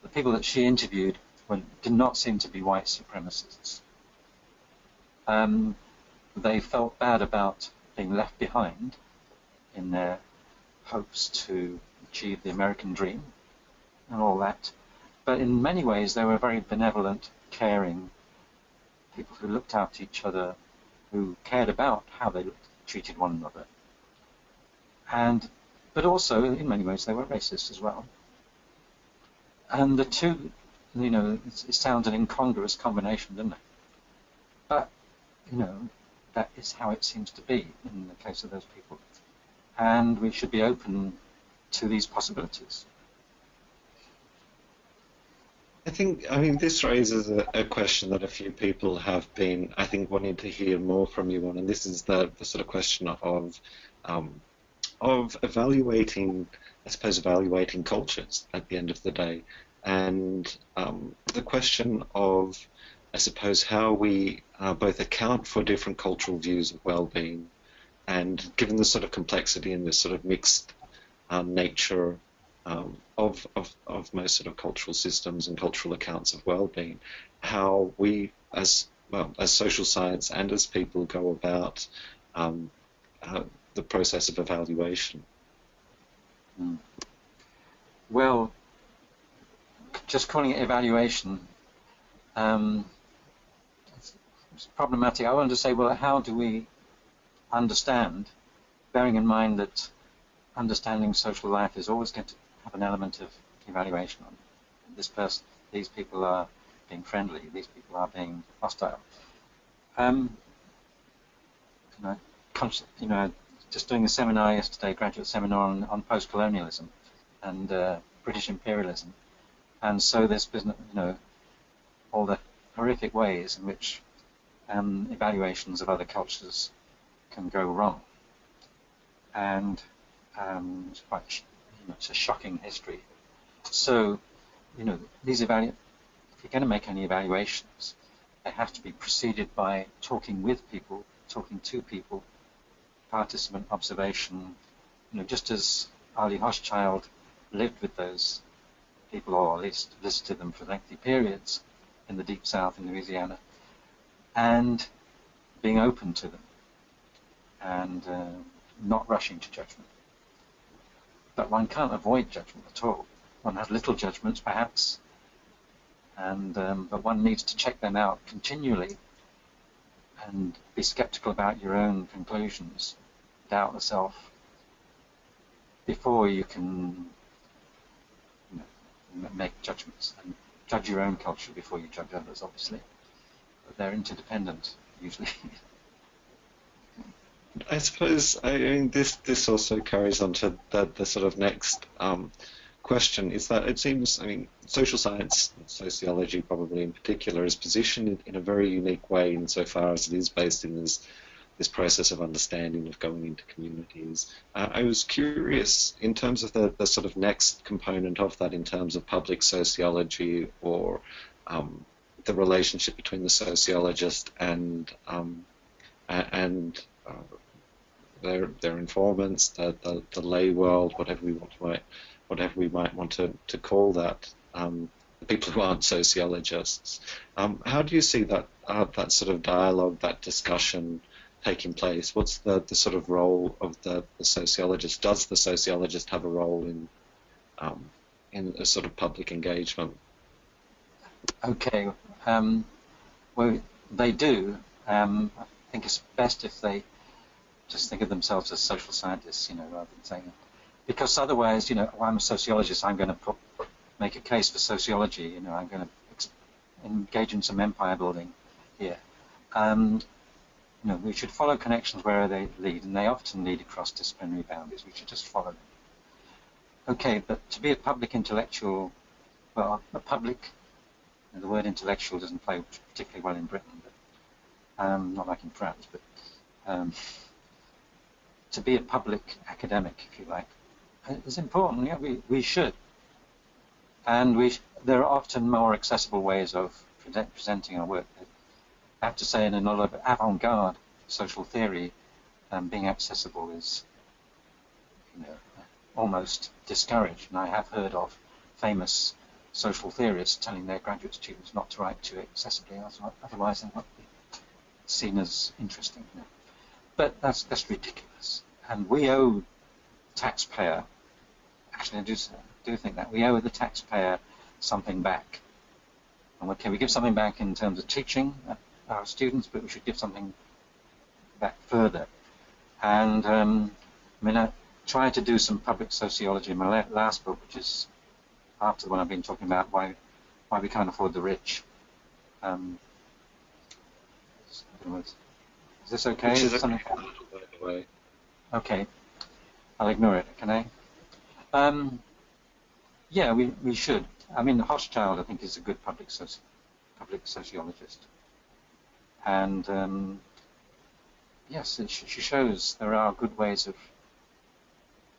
the people that she interviewed did not seem to be white supremacists. They felt bad about being left behind in their hopes to achieve the American dream and all that. But in many ways, they were very benevolent, caring people who looked after each other, who cared about how they treated one another. But also, in many ways, they were racist as well. And the two, you know, it sounds an incongruous combination, doesn't it? But, you know, that is how it seems to be in the case of those people. And we should be open to these possibilities. I mean, this raises a question that a few people have been, I think, wanting to hear more from you on, and this is the sort of question of evaluating, I suppose, evaluating cultures at the end of the day, and the question of, I suppose, how we both account for different cultural views of well-being, and given the sort of complexity and this sort of mixed nature of most sort of cultural systems and cultural accounts of well-being, how we, as social science and as people, go about the process of evaluation. Well, just calling it evaluation, it's problematic. I wanted to say, well, how do we understand, bearing in mind that understanding social life is always going to have an element of evaluation on this person. These people are being friendly. These people are being hostile. Just doing a seminar yesterday, graduate seminar on post-colonialism and British imperialism, and so there's been, all the horrific ways in which evaluations of other cultures can go wrong, and it's quite, it's a shocking history. So, these if you're going to make any evaluations, they have to be preceded by talking with people, talking to people, participant observation. Just as Ali Hochschild lived with those people, or at least visited them for lengthy periods in the Deep South in Louisiana, and being open to them and not rushing to judgment. but one can't avoid judgment at all. One has little judgments, perhaps, and but one needs to check them out continually and be skeptical about your own conclusions, doubt the self, before you can make judgments, and judge your own culture before you judge others, obviously. But they're interdependent, usually. I suppose, I mean, this also carries on to the sort of next question, is that it seems, I mean, social science, sociology probably in particular, is positioned in a very unique way insofar as it is based in this process of understanding, of going into communities. I was curious, in terms of the sort of next component of that, in terms of public sociology, or the relationship between the sociologist and their informants, the lay world, whatever we might want to call that, the people who aren't sociologists. How do you see that sort of dialogue, that discussion taking place? What's the sort of role of the sociologist? Does the sociologist have a role in a sort of public engagement? Okay, well, they do. I think it's best if they just think of themselves as social scientists, rather than saying, because otherwise, I'm a sociologist, I'm going to make a case for sociology, I'm going to engage in some empire building here. We should follow connections where they lead, and they often lead across disciplinary boundaries. We should just follow them. Okay, but to be a public intellectual, well, the word intellectual doesn't play particularly well in Britain, but not like in France, but to be a public academic, if you like, is important. Yeah, we should. And there are often more accessible ways of presenting our work. I have to say, in a lot of avant-garde social theory, being accessible is, almost discouraged. And I have heard of famous social theorists telling their graduate students not to write too accessibly, otherwise they won't be seen as interesting. But that's ridiculous. And we owe taxpayer, actually I do think that, we owe the taxpayer something back. And okay, we give something back in terms of teaching our students, but we should give something back further. And I tried to do some public sociology in my last book, which is after the one I've been talking about, why we can't afford the rich. In other words, is this okay? Which is okay, by the way. Okay, I'll ignore it, can I? Yeah, we should. I mean, Hochschild, I think, is a good public sociologist. And yes, she shows there are good ways of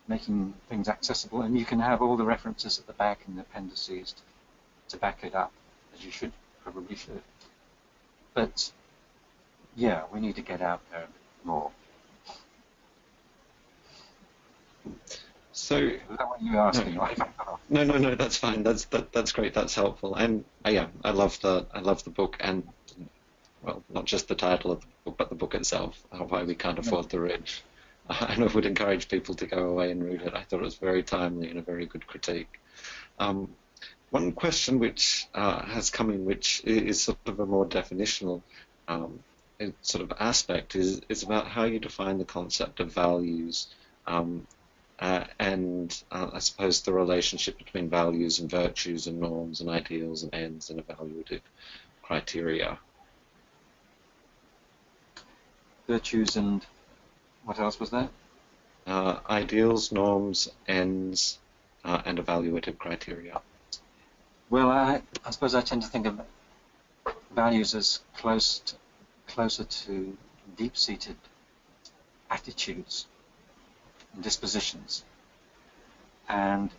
making things accessible, and you can have all the references at the back and the appendices to back it up, as you probably should. But yeah, we need to get out there more. So, is that what you were asking? No, that's fine. That's great. That's helpful. And yeah, I love the book, and well, not just the title of the book, but the book itself, Why We Can't Afford the Rich. I would encourage people to go away and read it. I thought it was very timely and a very good critique. One question which has come in, which is sort of a more definitional sort of aspect, is about how you define the concept of values, and I suppose the relationship between values and virtues and norms and ideals and ends and evaluative criteria. Virtues and what else was there? Ideals, norms, ends, and evaluative criteria. Well, I suppose I tend to think of values as closer to deep-seated attitudes and dispositions, and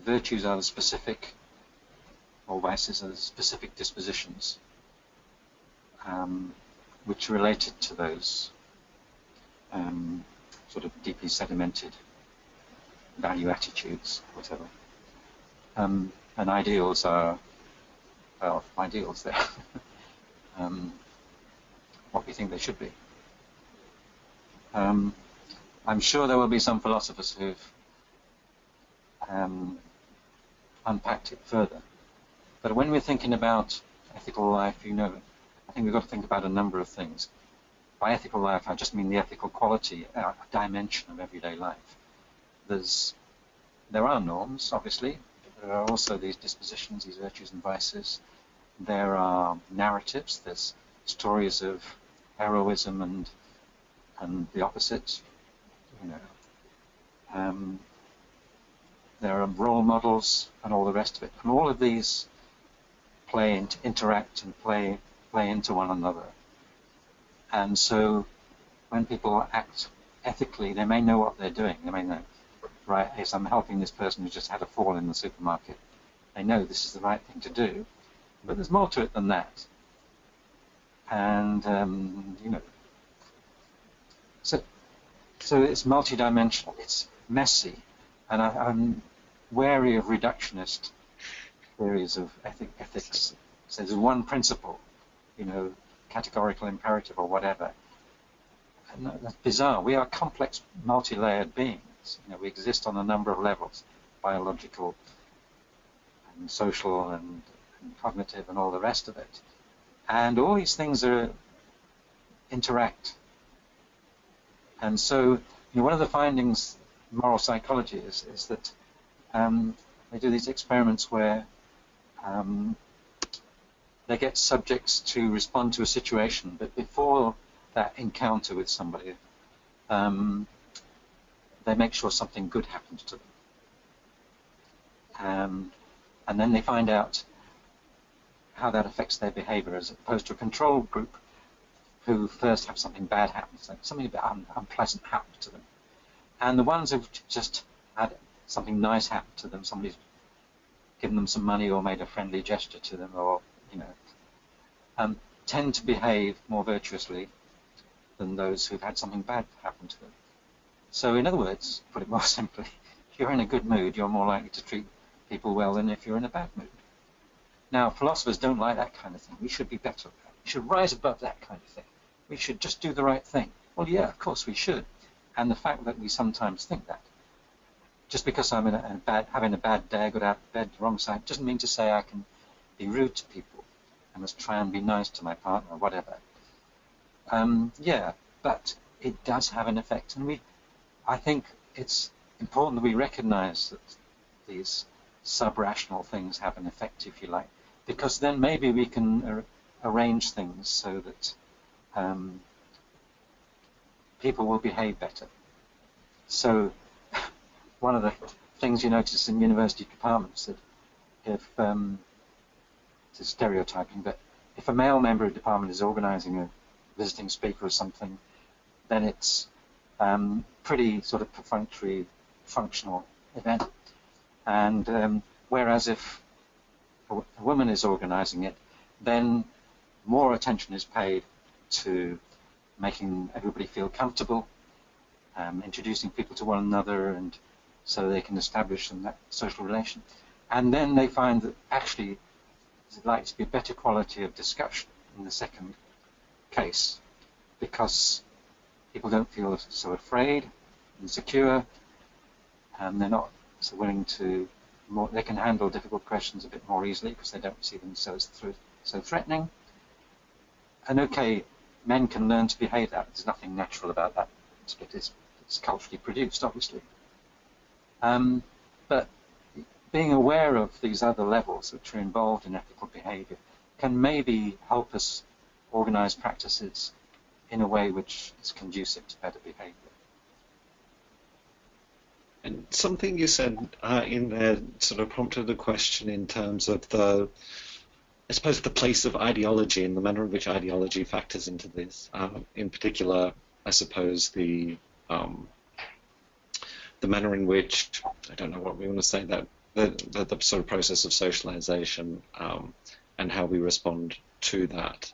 virtues are the specific, or vices are the specific dispositions which are related to those sort of deeply sedimented value attitudes, whatever. And ideals are, well, ideals, they're what we think they should be. I'm sure there will be some philosophers who've unpacked it further. But when we're thinking about ethical life, I think we've got to think about a number of things. By ethical life, I just mean the ethical quality, a dimension of everyday life. There are norms, obviously. There are also these dispositions, these virtues and vices. There are narratives. There's stories of heroism and the opposite. There are role models and all the rest of it. And all of these interact and play into one another. And so when people act ethically, they may know what they're doing. They may know, right, yes, I'm helping this person who just had a fall in the supermarket. They know this is the right thing to do. But there's more to it than that. And, so it's multidimensional, it's messy. And I'm wary of reductionist theories of ethics. So there's one principle, categorical imperative or whatever. And that's bizarre. We are complex, multi-layered beings. We exist on a number of levels, biological and social and cognitive and all the rest of it. And all these things interact. And so, one of the findings in moral psychology is that they do these experiments where they get subjects to respond to a situation, but before that encounter with somebody, they make sure something good happens to them. And then they find out how that affects their behavior, as opposed to a control group who first have something bad happen, something a bit unpleasant happen to them. And the ones who've just had something nice happen to them, somebody's given them some money or made a friendly gesture to them, or tend to behave more virtuously than those who've had something bad happen to them. So in other words, put it more simply, if you're in a good mood, you're more likely to treat people well than if you're in a bad mood. Now, philosophers don't like that kind of thing. We should be better. We should rise above that kind of thing. We should just do the right thing. Well, yeah, of course we should. And the fact that we sometimes think that, just because I'm having a bad day, I got out of bed the wrong side, doesn't mean to say I can be rude to people. I must try and be nice to my partner or whatever. Yeah, but it does have an effect. And I think it's important that we recognize that these sub-rational things have an effect, if you like, because then maybe we can arrange things so that people will behave better. So one of the things you notice in university departments that if it's stereotyping, but if a male member of the department is organizing a visiting speaker or something, then it's pretty sort of perfunctory, functional event. And whereas if a woman is organizing it, then more attention is paid to making everybody feel comfortable, introducing people to one another, and so they can establish that social relation. And then they find that actually there's likely to be a better quality of discussion in the second case, because people don't feel so afraid, insecure, and they're not so willing to, they can handle difficult questions a bit more easily because they don't see themselves so threatening. And okay, men can learn to behave that. There's nothing natural about that. It's culturally produced, obviously. But being aware of these other levels which are involved in ethical behavior can maybe help us organize practices in a way which is conducive to better behavior. And something you said in there sort of prompted a question in terms of I suppose, the place of ideology and the manner in which ideology factors into this. In particular, I suppose the manner in which, I don't know what we want to say, that the sort of process of socialization and how we respond to that,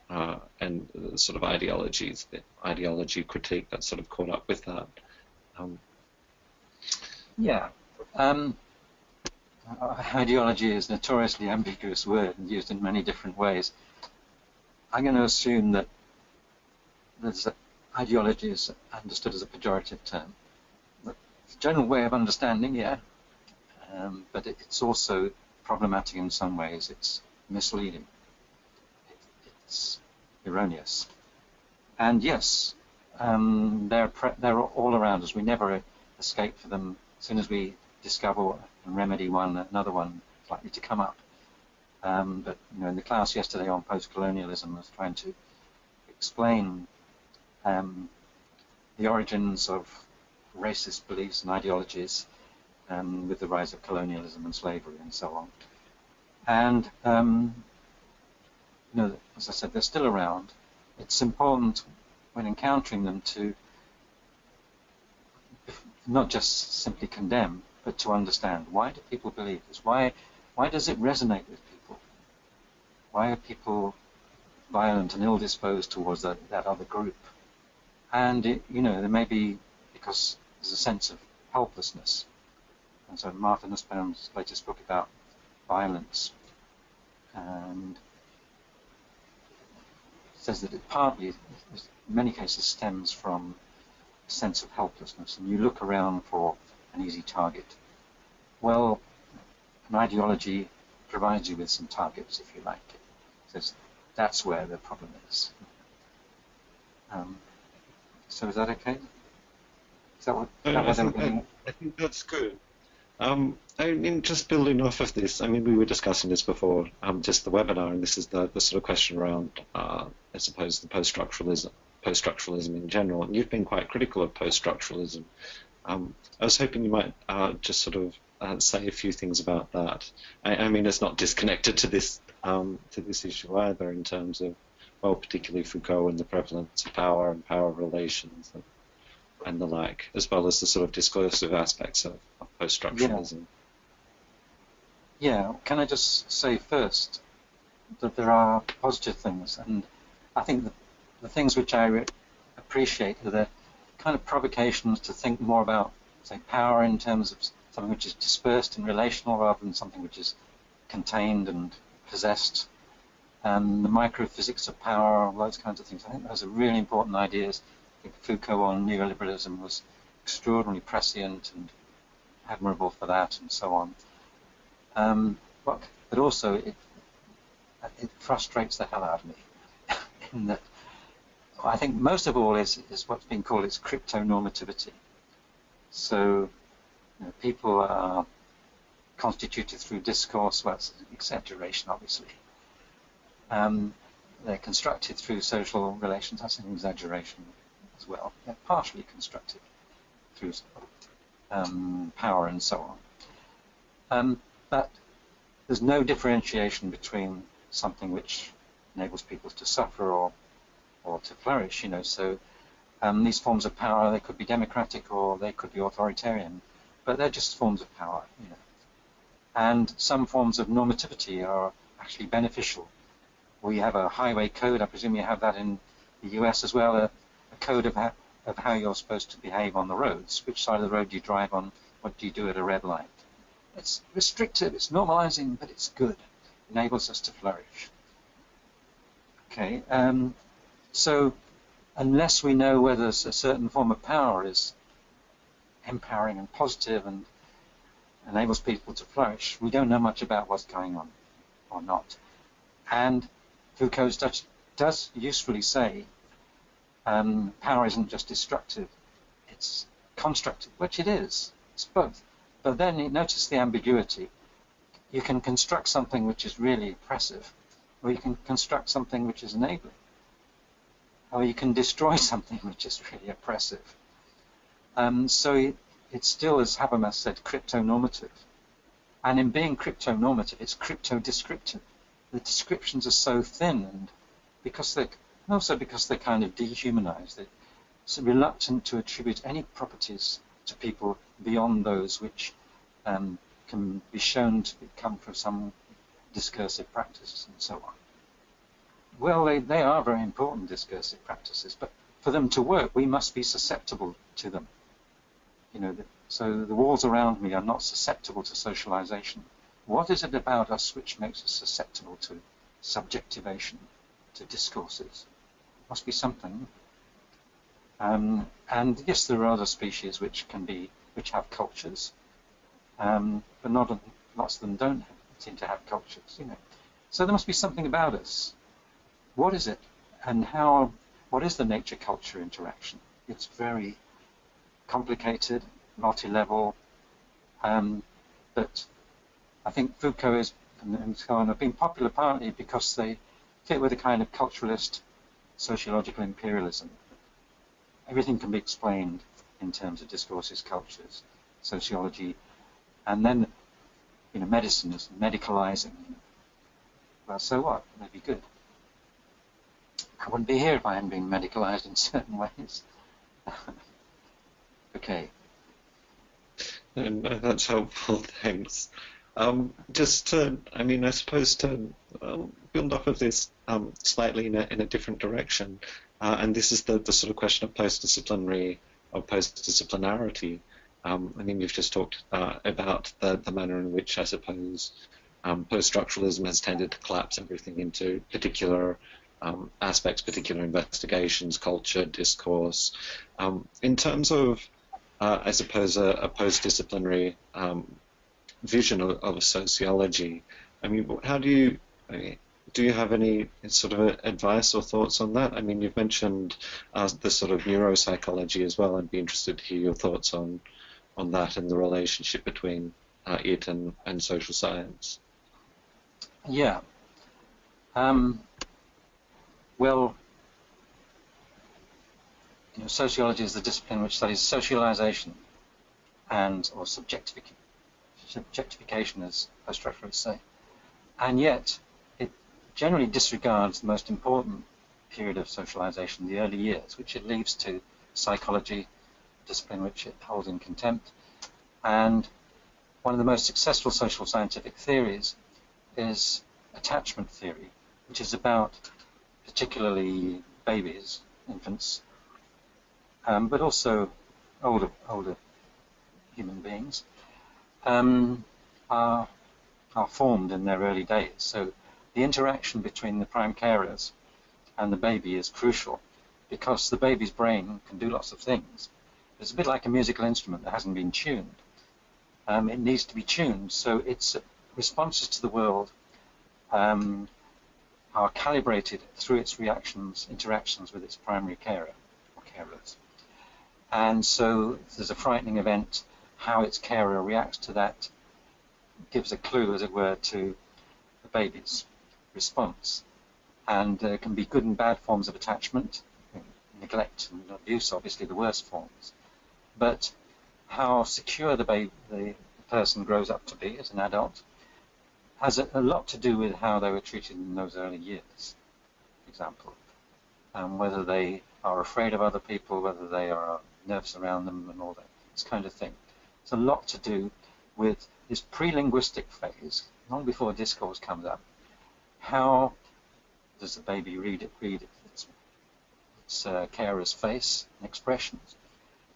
and the sort of ideologies, the ideology critique that's sort of caught up with that. Yeah. Ideology is a notoriously ambiguous word and used in many different ways. I'm going to assume that ideology is understood as a pejorative term. But it's a general way of understanding, yeah. but it's also problematic in some ways. It's misleading. It's erroneous. And yes, they're all around us. We never escape from them. As soon as we discover and remedy one, another one is likely to come up. But in the class yesterday on post-colonialism, I was trying to explain the origins of racist beliefs and ideologies with the rise of colonialism and slavery and so on. And as I said, they're still around. It's important when encountering them to not just simply condemn, but to understand, why do people believe this? Why does it resonate with people? Why are people violent and ill-disposed towards that other group? And it may be because there's a sense of helplessness. And so Martha Nussbaum's latest book about violence and says that it partly, in many cases, stems from a sense of helplessness, and you look around for an easy target. Well, an ideology provides you with some targets, if you like. It says that's where the problem is. So is that okay? Is that what I think that's good. Just building off of this, we were discussing this before, just the webinar, and this is the sort of question around, I suppose, the post-structuralism in general. And you've been quite critical of post-structuralism. I was hoping you might just sort of say a few things about that. It's not disconnected to this issue either, in terms of, well, particularly Foucault and the prevalence of power and power relations and the like, as well as the sort of discursive aspects of post-structuralism. Yeah, can I just say first that there are positive things, and I think the things which I appreciate are the kind of provocations to think more about, say, power in terms of something which is dispersed and relational rather than something which is contained and possessed, and the microphysics of power, all those kinds of things. I think those are really important ideas. I think Foucault on neoliberalism was extraordinarily prescient and admirable for that, and so on. But also it frustrates the hell out of me. In that, I think most of all is what's been called its crypto-normativity. So people are constituted through discourse. Well, it's an exaggeration, obviously. They're constructed through social relations. That's an exaggeration as well. They're partially constructed through power and so on. But there's no differentiation between something which enables people to suffer or to flourish. So these forms of power, they could be democratic or they could be authoritarian, but they're just forms of power. And some forms of normativity are actually beneficial. We have a highway code. I presume you have that in the US as well, a code of how you're supposed to behave on the roads. Which side of the road do you drive on? What do you do at a red light? It's restrictive, it's normalizing, but it's good. It enables us to flourish. Okay, so unless we know whether a certain form of power is empowering and positive and enables people to flourish, we don't know much about what's going on or not. And Foucault does usefully say power isn't just destructive, it's constructive, which it is. It's both. But then notice the ambiguity. You can construct something which is really oppressive, or you can construct something which is enabling, or you can destroy something which is really oppressive. So it still, as Habermas said, crypto-normative. And in being crypto-normative, it's crypto-descriptive. The descriptions are so thin, and also because they're kind of dehumanized. It's reluctant to attribute any properties to people beyond those which can be shown to come from some discursive practices and so on. Well, they are very important discursive practices, but for them to work, we must be susceptible to them. So the walls around me are not susceptible to socialization. What is it about us which makes us susceptible to subjectivation, to discourses? Must be something. And yes, there are other species which have cultures, but lots of them don't seem to have cultures, you know. So there must be something about us. What is it, and what is the nature-culture interaction? It's very complicated, multi-level, but I think Foucault and so on have been popular partly because they fit with a kind of culturalist sociological imperialism. Everything can be explained in terms of discourses, cultures, sociology, and then, you know, medicine is medicalizing. Well, so what? That'd be good. I wouldn't be here if I hadn't been medicalized in certain ways. Okay. No, that's helpful, thanks. Just to, I mean, I suppose to build off of this slightly in a different direction, and this is the sort of question of post-disciplinary or post-disciplinarity. I mean, you've just talked about the manner in which, I suppose, post-structuralism has tended to collapse everything into particular aspects, particular investigations, culture, discourse. In terms of, I suppose, a post-disciplinary vision of sociology, I mean, how do you have any sort of advice or thoughts on that? I mean, you've mentioned the sort of neuropsychology as well. I'd be interested to hear your thoughts on that and the relationship between it and social science. Yeah. Well, you know, sociology is the discipline which studies socialization or subjectification, as post-structuralists say, and yet it generally disregards the most important period of socialization, the early years, which it leaves to psychology, a discipline which it holds in contempt. And one of the most successful social scientific theories is attachment theory, which is about particularly babies, infants, but also older human beings, are formed in their early days. So the interaction between the prime carers and the baby is crucial because the baby's brain can do lots of things. It's a bit like a musical instrument that hasn't been tuned. It needs to be tuned, so its responses to the world are calibrated through its interactions with its primary carer or carers. And so if there's a frightening event, how its carer reacts to that gives a clue, as it were, to the baby's response. And there can be good and bad forms of attachment, neglect and abuse, obviously the worst forms. But how secure the person grows up to be as an adult has a lot to do with how they were treated in those early years, for example. Whether they are afraid of other people, whether they are nervous around them and all that, this kind of thing. It's a lot to do with this pre-linguistic phase, long before discourse comes up. How does the baby read its carer's face and expressions?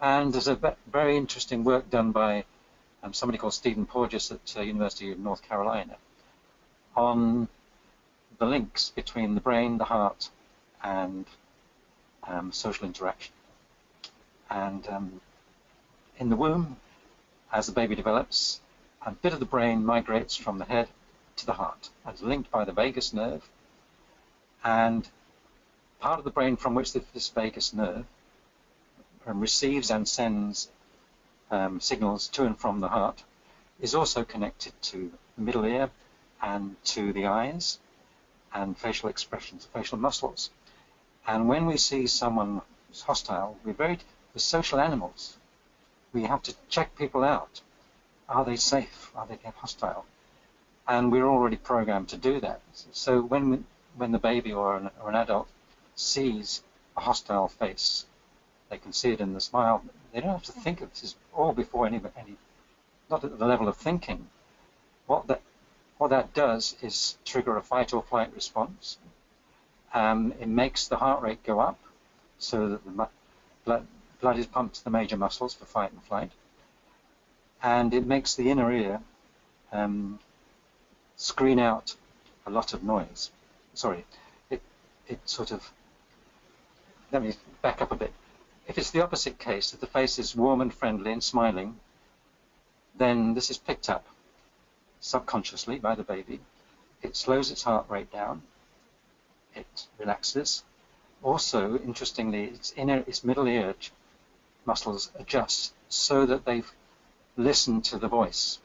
And there's a very interesting work done by somebody called Stephen Porges at University of North Carolina on the links between the brain, the heart, and social interaction. And in the womb, as the baby develops, a bit of the brain migrates from the head to the heart. It's linked by the vagus nerve, and part of the brain from which this vagus nerve receives and sends signals to and from the heart is also connected to the middle ear and to the eyes and facial expressions, facial muscles. And when we see someone who's hostile, we're social animals. We have to check people out. Are they safe? Are they hostile? And we're already programmed to do that. So when the baby or an adult sees a hostile face, they can see it in the smile. They don't have to think of this. Is all before any, not at the level of thinking. What that does is trigger a fight or flight response. It makes the heart rate go up, so that the blood is pumped to the major muscles for fight and flight, and it makes the inner ear screen out a lot of noise. Sorry, it sort of, let me back up a bit. If it's the opposite case, that the face is warm and friendly and smiling, then this is picked up subconsciously by the baby. It slows its heart rate down. It relaxes. Also, interestingly, its middle ear muscles adjust so that they listen to the voice.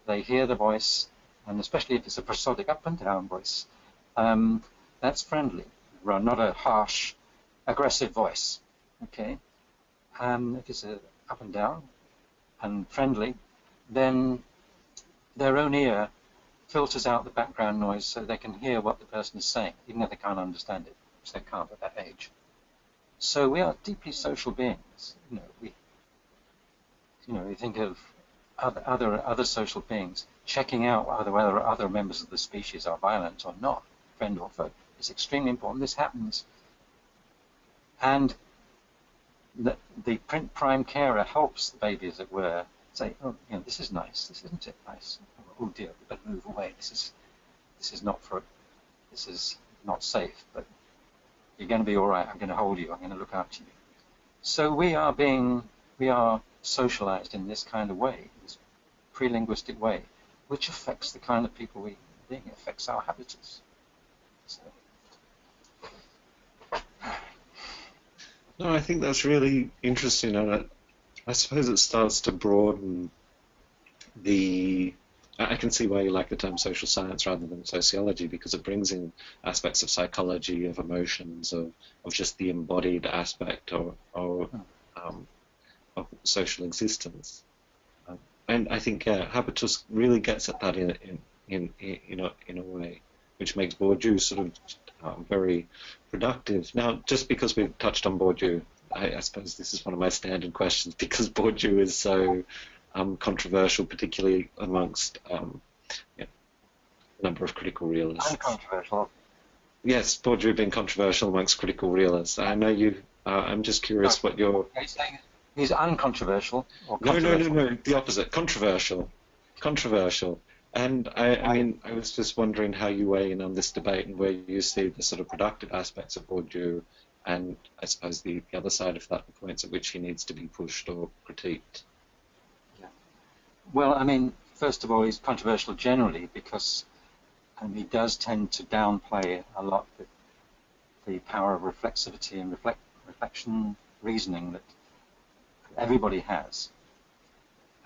They hear the voice, and especially if it's a prosodic up and down voice, that's friendly, not a harsh, aggressive voice. Okay, if it's a up and down and friendly, then their own ear filters out the background noise so they can hear what the person is saying, even if they can't understand it, which they can't at that age. So we are deeply social beings. We think of other social beings checking out whether other members of the species are violent or not, friend or foe. It's extremely important. This happens, and the prime carer helps the baby, as it were, say, oh, this is nice. This isn't it nice? Oh dear, we better move away. This is not safe. But you're going to be all right. I'm going to hold you. I'm going to look after you. So we are socialized in this kind of way, this pre-linguistic way, which affects the kind of people we being, affects our habitus. So. No, I think that's really interesting, and I suppose it starts to broaden the. I can see why you like the term social science rather than sociology, because it brings in aspects of psychology, of emotions, of just the embodied aspect of social existence. And I think habitus really gets at that in a way, which makes Bourdieu sort of very productive. Now, just because we've touched on Bourdieu, I suppose this is one of my standard questions, because Bourdieu is so controversial, particularly amongst a number of critical realists. Uncontroversial. Yes, Bourdieu being controversial amongst critical realists. I know you. I'm just curious what your. He's uncontroversial or controversial? No, the opposite. Controversial. And I mean, I was just wondering how you weigh in on this debate and where you see the sort of productive aspects of Bourdieu, and I suppose the other side of that, the points at which he needs to be pushed or critiqued. Yeah. Well, I mean, first of all, he's controversial generally because he does tend to downplay a lot the power of reflexivity and reflection, reasoning that everybody has.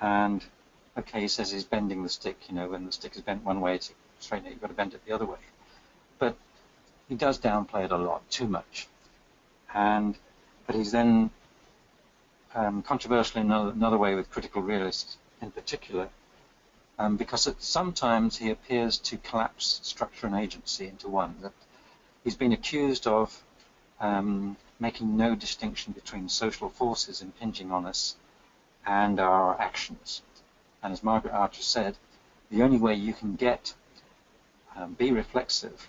And okay, he says he's bending the stick, when the stick is bent one way to straighten it, you've got to bend it the other way. But he does downplay it a lot, too much. But he's then controversial in another way with critical realists in particular, because sometimes he appears to collapse structure and agency into one. That he's been accused of making no distinction between social forces impinging on us and our actions. And as Margaret Archer said, the only way you can be reflexive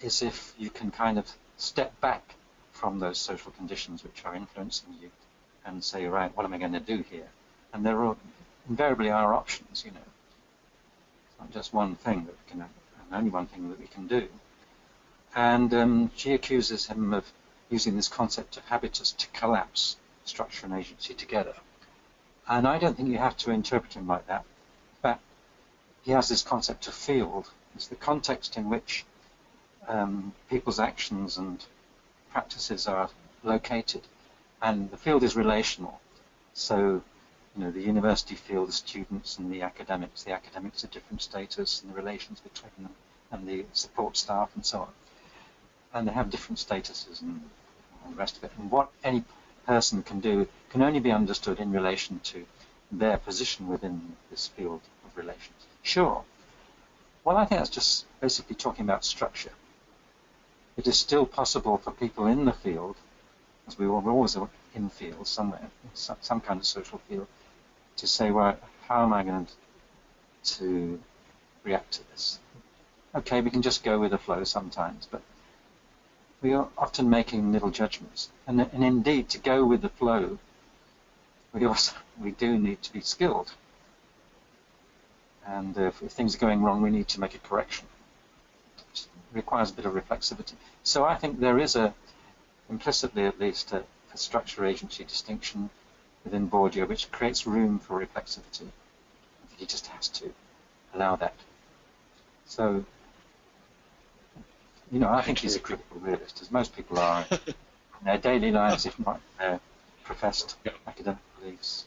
is if you can kind of step back from those social conditions which are influencing you and say, right, what am I going to do here? And there invariably are options, It's not just one thing that we can, and only one thing that we can do. And she accuses him of using this concept of habitus to collapse structure and agency together. And I don't think you have to interpret him like that. In fact, he has this concept of field. It's the context in which people's actions and practices are located. And the field is relational. So, the university field, the students and the academics are different status, and the relations between them, and the support staff and so on. And they have different statuses and the rest of it. And what any person can do can only be understood in relation to their position within this field of relations. Sure. Well, I think that's just basically talking about structure. It is still possible for people in the field, as we're always in fields somewhere, some kind of social field, to say, well, how am I going to react to this? Okay, we can just go with the flow sometimes, but we are often making little judgments. And indeed, to go with the flow, we do need to be skilled. And if things are going wrong, we need to make a correction. It requires a bit of reflexivity. So I think there is implicitly at least, a structure-agency distinction. within Bourdieu, which creates room for reflexivity. He just has to allow that. So, you know, I think he's a critical realist, as most people are in their daily lives, if not their professed academic beliefs.